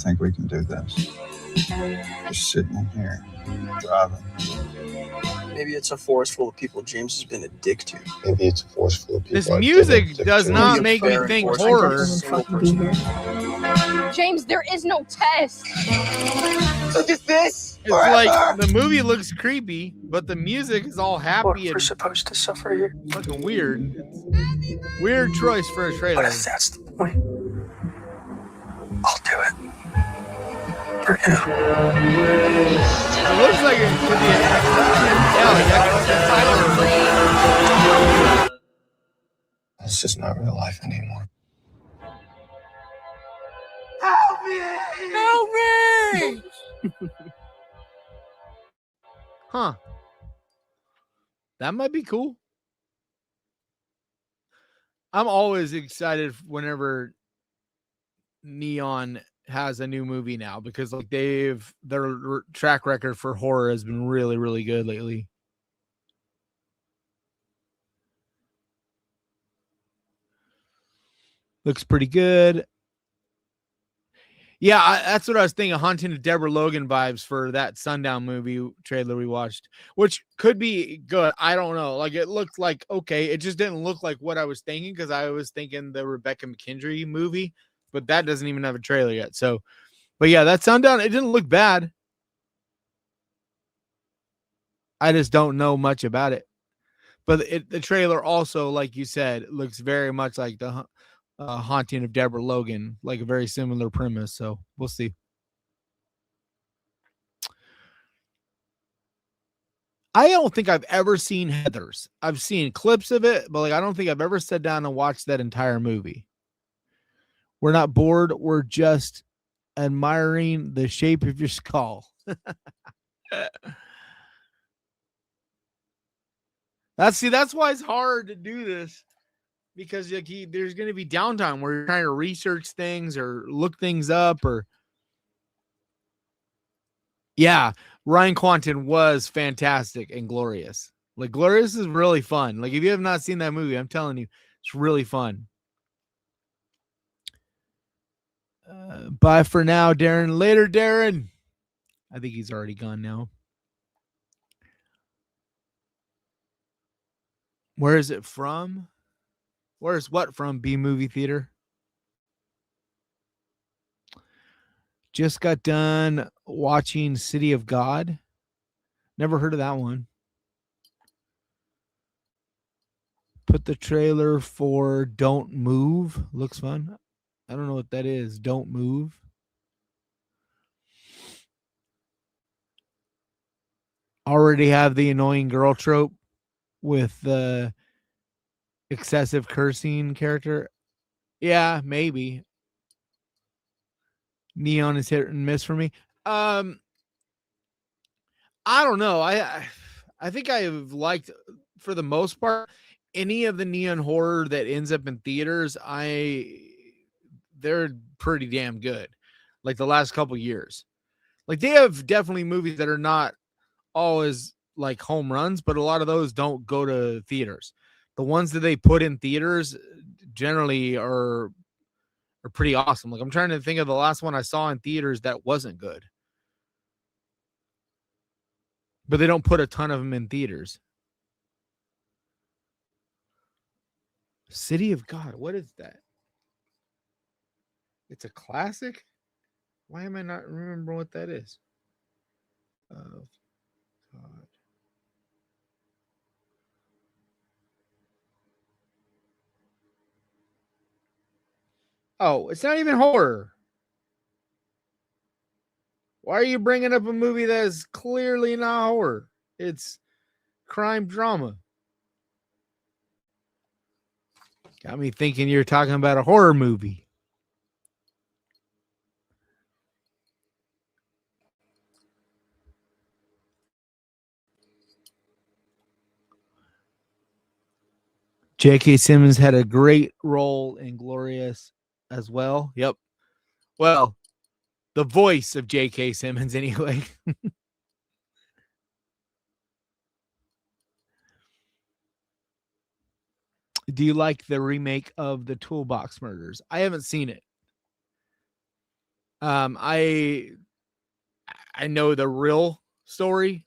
think we can do this? Just sitting in here, driving. Maybe it's a forest full of people James has been a dick to. Maybe it's a force full of people. This music does not make me think horror. James, there is no test. So just this? It's like the movie looks creepy, but the music is all happy We're and supposed to suffer here. fucking weird. It's weird choice for a trailer. But if that's the point, I'll do it. For him. It looks like it could be It's just not real life anymore. Help me! Help me! Huh. That might be cool. I'm always excited whenever Neon has a new movie now because like their track record for horror has been really, really good lately. Looks pretty good. Yeah, that's what I was thinking. Haunting of Deborah Logan vibes for that Sundown movie trailer we watched, which could be good. I don't know. Like it looked like okay. It just didn't look like what I was thinking because I was thinking the Rebecca McKendry movie, but that doesn't even have a trailer yet. So, but yeah, that Sundown, it didn't look bad. I just don't know much about it. But the trailer also, like you said, looks very much like the Haunting of Deborah Logan, like a very similar premise. So we'll see. I don't think I've ever seen Heathers. I've seen clips of it, but like I don't think I've ever sat down and watched that entire movie. We're not bored. We're just admiring the shape of your skull. That's why it's hard to do this. Because like there's going to be downtime where you're trying to research things or look things up or yeah, Ryan Quanten was fantastic and Glorious. Like Glorious is really fun. Like if you have not seen that movie, I'm telling you, it's really fun. Bye for now, Darren. Later, Darren. I think he's already gone now. Where is it from? Where's what from? B Movie Theater. Just got done watching City of God. Never heard of that one. Put the trailer for Don't Move. Looks fun. I don't know what that is. Don't Move. Already have the annoying girl trope with the excessive cursing character. Yeah, maybe. Neon is hit and miss for me. I don't know. I think I've liked, for the most part, any of the Neon horror that ends up in theaters. They're pretty damn good. Like the last couple years, like they have definitely movies that are not always like home runs, but a lot of those don't go to theaters. The ones that they put in theaters generally are pretty awesome. Like I'm trying to think of the last one I saw in theaters that wasn't good. But they don't put a ton of them in theaters. City of God. What is that? It's a classic? Why am I not remembering what that is? Oh, God. Oh, it's not even horror. Why are you bringing up a movie that is clearly not horror? It's crime drama. Got me thinking you're talking about a horror movie. J.K. Simmons had a great role in Glorious as well. Yep. Well, the voice of J.K. Simmons anyway. Do you like the remake of the Toolbox Murders? I haven't seen it. I know the real story,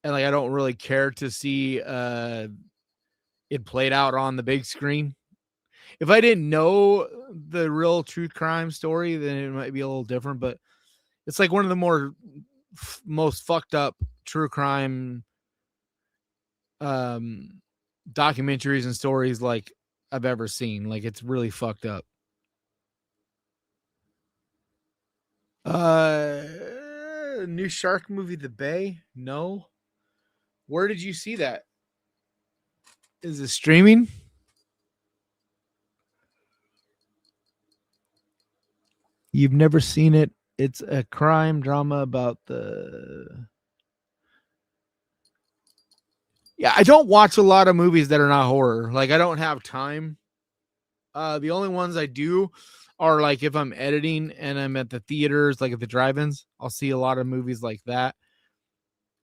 and like I don't really care to see it played out on the big screen. If I didn't know the real true crime story, then it might be a little different, but it's like one of the most fucked up true crime documentaries and stories like I've ever seen. Like it's really fucked up. New shark movie, The Bay? No. Where did you see that? Is it streaming? You've never seen it? It's a crime drama about the... Yeah, I don't watch a lot of movies that are not horror. Like I don't have time. The only ones I do are like if I'm editing and I'm at the theaters, like at the drive-ins, I'll see a lot of movies like that.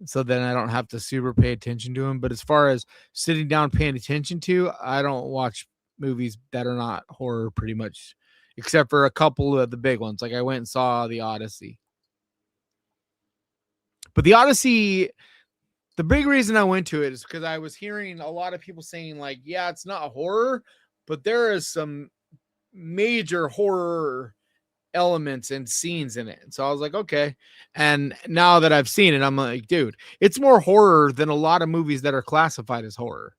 So then I don't have to super pay attention to them. But as far as sitting down paying attention to, I don't watch movies that are not horror pretty much, except for a couple of the big ones. Like I went and saw The Odyssey. But The Odyssey, the big reason I went to it is because I was hearing a lot of people saying like, yeah, it's not horror, but there is some major horror elements and scenes in it. And so I was like, okay. And now that I've seen it, I'm like, dude, it's more horror than a lot of movies that are classified as horror.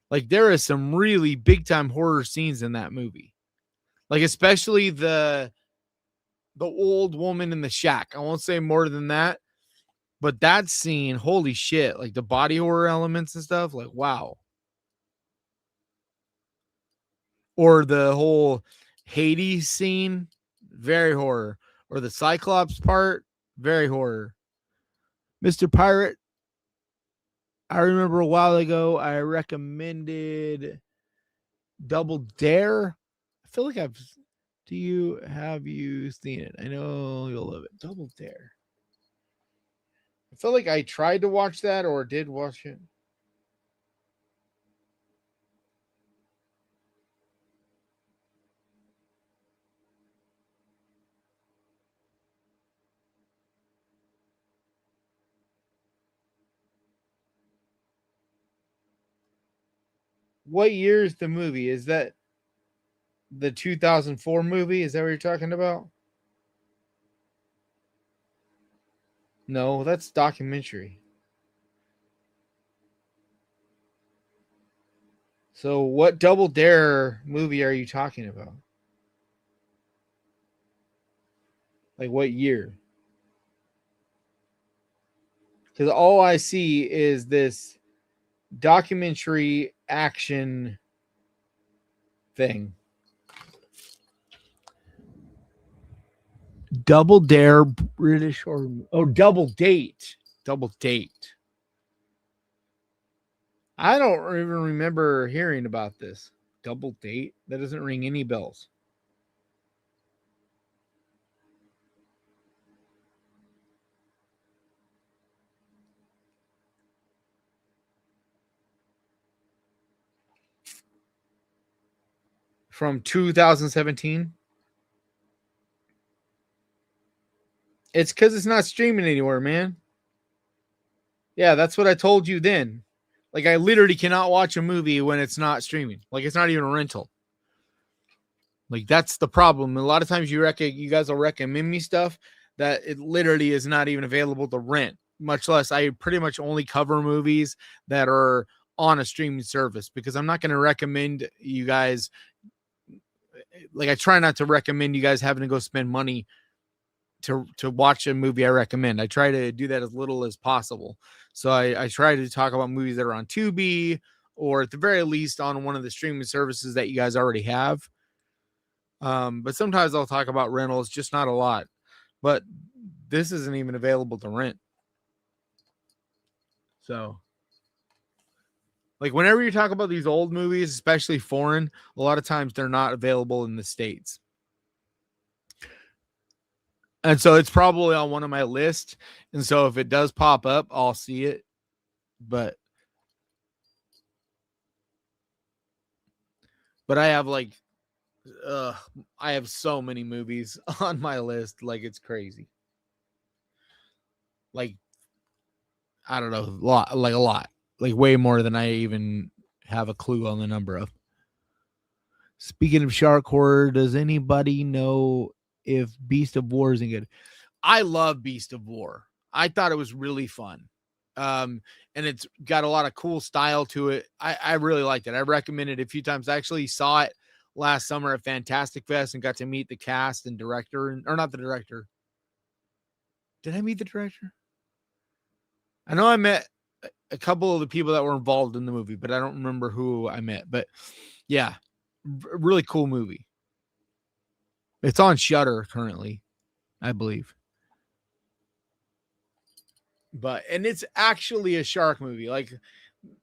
Like there is some really big time horror scenes in that movie. Like especially the old woman in the shack. I won't say more than that, but that scene, holy shit, like the body horror elements and stuff, like wow. Or the whole Hades scene, very horror. Or the Cyclops part, very horror. Mr. Pirate, I remember a while ago I recommended Double Dare. I feel like have you seen it? I know you'll love it. Double Dare. I feel like I tried to watch that or did watch it. What year is the movie? Is that the 2004 movie? Is that what you're talking about? No, that's documentary. So what Double Dare movie are you talking about? Like what year? Because all I see is this documentary action thing. Double Dare British or Double Date. Double Date. I don't even remember hearing about this. Double Date? That doesn't ring any bells. From 2017. It's because it's not streaming anywhere, man. Yeah, that's what I told you then. Like, I literally cannot watch a movie when it's not streaming. Like, it's not even a rental. Like, that's the problem. A lot of times you guys will recommend me stuff that it literally is not even available to rent. Much less, I pretty much only cover movies that are on a streaming service because I'm not going to recommend you guys. Like, I try not to recommend you guys having to go spend money to watch a movie I recommend. I try to do that as little as possible. So I try to talk about movies that are on Tubi or at the very least on one of the streaming services that you guys already have. But sometimes I'll talk about rentals, just not a lot. But this isn't even available to rent. So, like, whenever you talk about these old movies, especially foreign, a lot of times they're not available in the States. And so it's probably on one of my lists. And so if it does pop up, I'll see it. But I have like I have so many movies on my list, like it's crazy. Like I don't know, a lot, like way more than I even have a clue on the number of. Speaking of shark horror, does anybody know if Beast of War isn't good? I love Beast of War. I thought it was really fun. And it's got a lot of cool style to it. I really liked it. I recommended it a few times. I actually saw it last summer at Fantastic Fest and got to meet the cast and director, or not the director. Did I meet the director? I know I met a couple of the people that were involved in the movie, but I don't remember who I met. But yeah, really cool movie. It's on Shudder currently, I believe. And it's actually a shark movie. Like,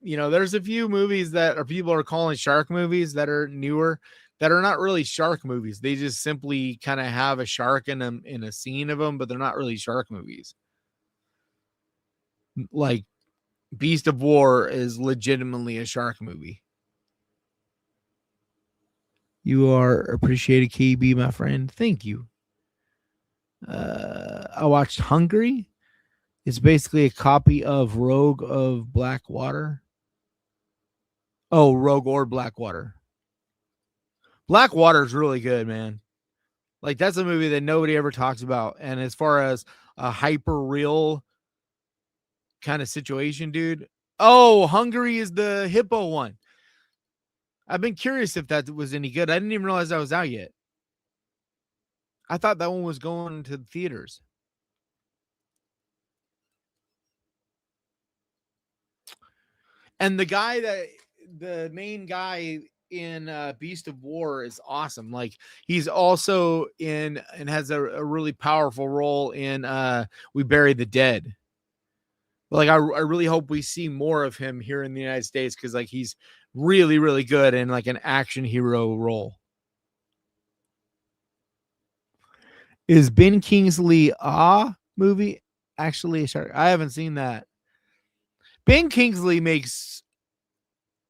you know, there's a few movies that people are calling shark movies that are newer that are not really shark movies. They just simply kind of have a shark in them, in a scene of them, but they're not really shark movies. Like Beast of War is legitimately a shark movie. You are appreciated, KB, my friend. Thank you. I watched Hungry. It's basically a copy of Rogue of Blackwater. Oh, Rogue or Blackwater. Blackwater is really good, man. Like, that's a movie that nobody ever talks about. And as far as a hyper real kind of situation, dude. Oh, Hungary is the hippo one. I've been curious if that was any good. I didn't even realize that was out yet. I thought that one was going to the theaters. And the main guy in Beast of War is awesome. Like, he's also in and has a really powerful role in We Bury the Dead. Like, I really hope we see more of him here in the United States, because like he's really, really good in like an action hero role. Is Ben Kingsley movie actually a shark? I haven't seen that. Ben Kingsley makes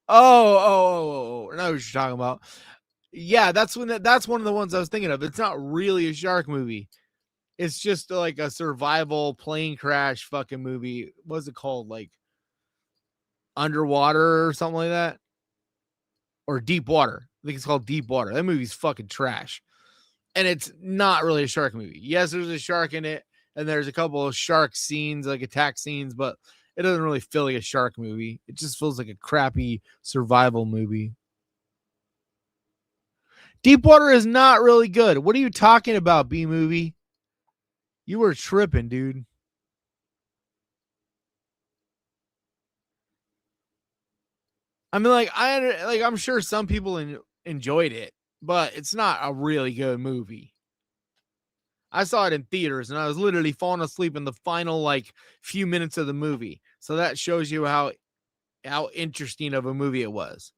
I know what you're talking about. Yeah, that's one of the ones I was thinking of. It's not really a shark movie. It's just like a survival plane crash fucking movie. What's it called? Like Underwater or something like that? Or Deep Water. I think it's called Deep Water. That movie's fucking trash. And it's not really a shark movie. Yes, there's a shark in it, and there's a couple of shark scenes, like attack scenes, but it doesn't really feel like a shark movie. It just feels like a crappy survival movie. Deepwater is not really good. What are you talking about, B-movie? You were tripping, dude. I mean, I'm sure some people enjoyed it, but it's not a really good movie. I saw it in theaters, and I was literally falling asleep in the final like few minutes of the movie. So that shows you how interesting of a movie it was.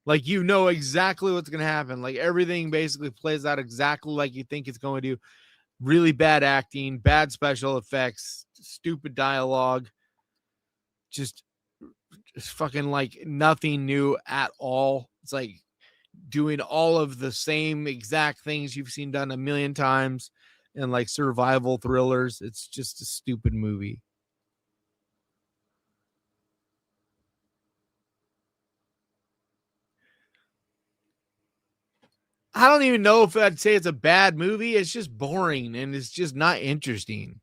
Like, you know exactly what's going to happen. Like, everything basically plays out exactly like you think it's going to. Really bad acting, bad special effects, stupid dialogue. Just fucking like nothing new at all. It's like doing all of the same exact things you've seen done a million times in like survival thrillers. It's just a stupid movie. I don't even know if I'd say it's a bad movie. It's just boring and it's just not interesting.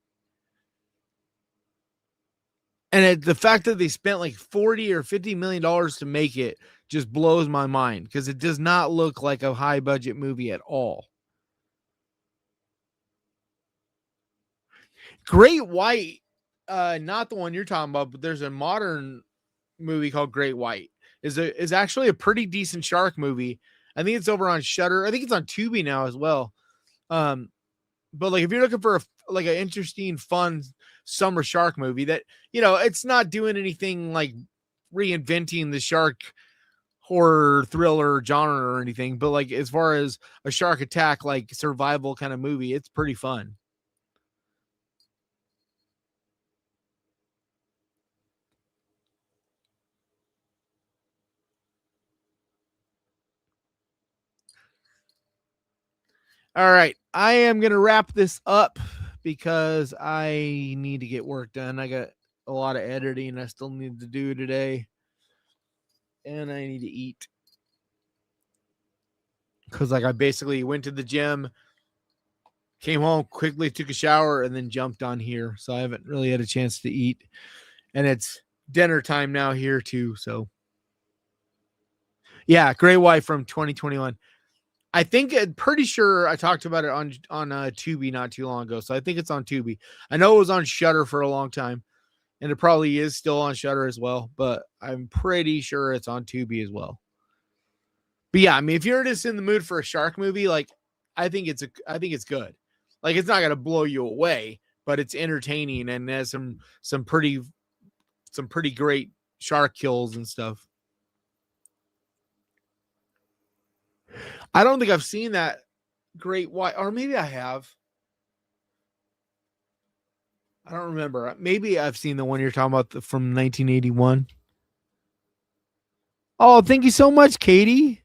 And the fact that they spent like $40 or $50 million to make it just blows my mind, because it does not look like a high budget movie at all. Great White, not the one you're talking about, but there's a modern movie called Great White. Is actually a pretty decent shark movie. I think it's over on Shudder. I think it's on Tubi now as well. But like, if you're looking for an interesting, fun summer shark movie that, you know, it's not doing anything like reinventing the shark horror thriller genre or anything, but like as far as a shark attack, like survival kind of movie, it's pretty fun. All right. I am going to wrap this up because I need to get work done. I got a lot of editing I still need to do today. And I need to eat. Because I basically went to the gym, came home, quickly took a shower, and then jumped on here. So I haven't really had a chance to eat. And it's dinner time now here too. So yeah, Gray Wife from 2021. I think pretty sure I talked about it on Tubi not too long ago. So I think it's on Tubi. I know it was on Shudder for a long time, and it probably is still on Shudder as well, but I'm pretty sure it's on Tubi as well. But yeah, I mean, if you're just in the mood for a shark movie, like I think it's good. Like it's not gonna blow you away, but it's entertaining and has some pretty great shark kills and stuff. I don't think I've seen that Great White, or maybe I have. I don't remember. Maybe I've seen the one you're talking about from 1981. Oh, thank you so much, Katie.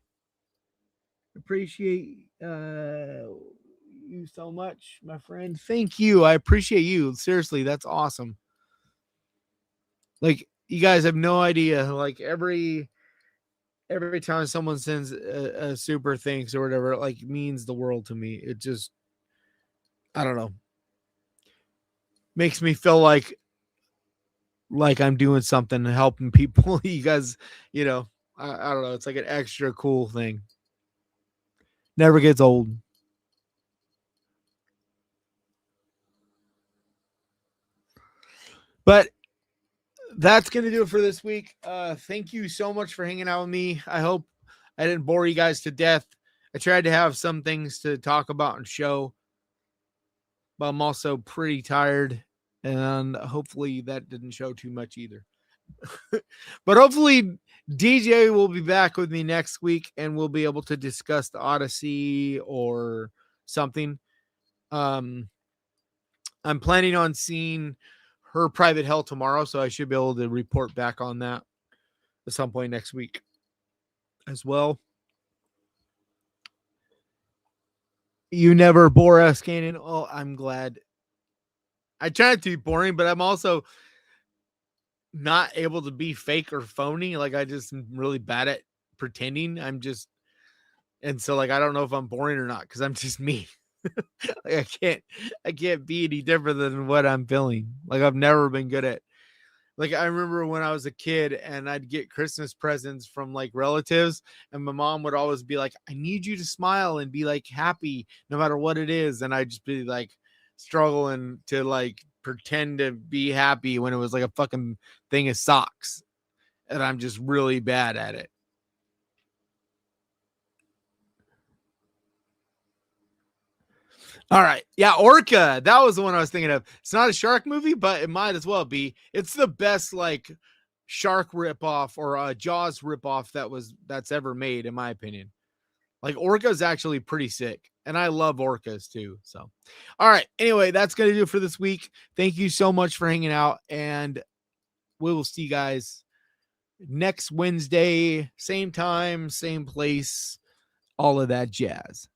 Appreciate you so much, my friend. Thank you. I appreciate you. Seriously, that's awesome. Like, you guys have no idea. Like, every time someone sends a super thanks or whatever, it like means the world to me. It just, I don't know, makes me feel like I'm doing something, helping people. You guys, I don't know. It's like an extra cool thing. Never gets old. But that's going to do it for this week. Thank you so much for hanging out with me. I hope I didn't bore you guys to death. I tried to have some things to talk about and show, but I'm also pretty tired, and hopefully that didn't show too much either. But hopefully DJ will be back with me next week, and we'll be able to discuss the Odyssey or something. I'm planning on seeing Her Private Hell tomorrow, so I should be able to report back on that at some point next week as well. You never bore us, Kanan. Oh, I'm glad. I try not to be boring, but I'm also not able to be fake or phony. Like, I just am really bad at pretending. And so like I don't know if I'm boring or not because I'm just me. Like I can't be any different than what I'm feeling. Like I've never been good at. Like I remember when I was a kid and I'd get Christmas presents from like relatives, and my mom would always be like, "I need you to smile and be like happy no matter what it is," and I'd just be like struggling to like pretend to be happy when it was like a fucking thing of socks, and I'm just really bad at it. All right. Yeah, Orca. That was the one I was thinking of. It's not a shark movie, but it might as well be. It's the best like shark ripoff or a Jaws ripoff that's ever made, in my opinion. Like Orca is actually pretty sick, and I love orcas too. So, all right. Anyway, that's gonna do it for this week. Thank you so much for hanging out, and we will see you guys next Wednesday, same time, same place, all of that jazz.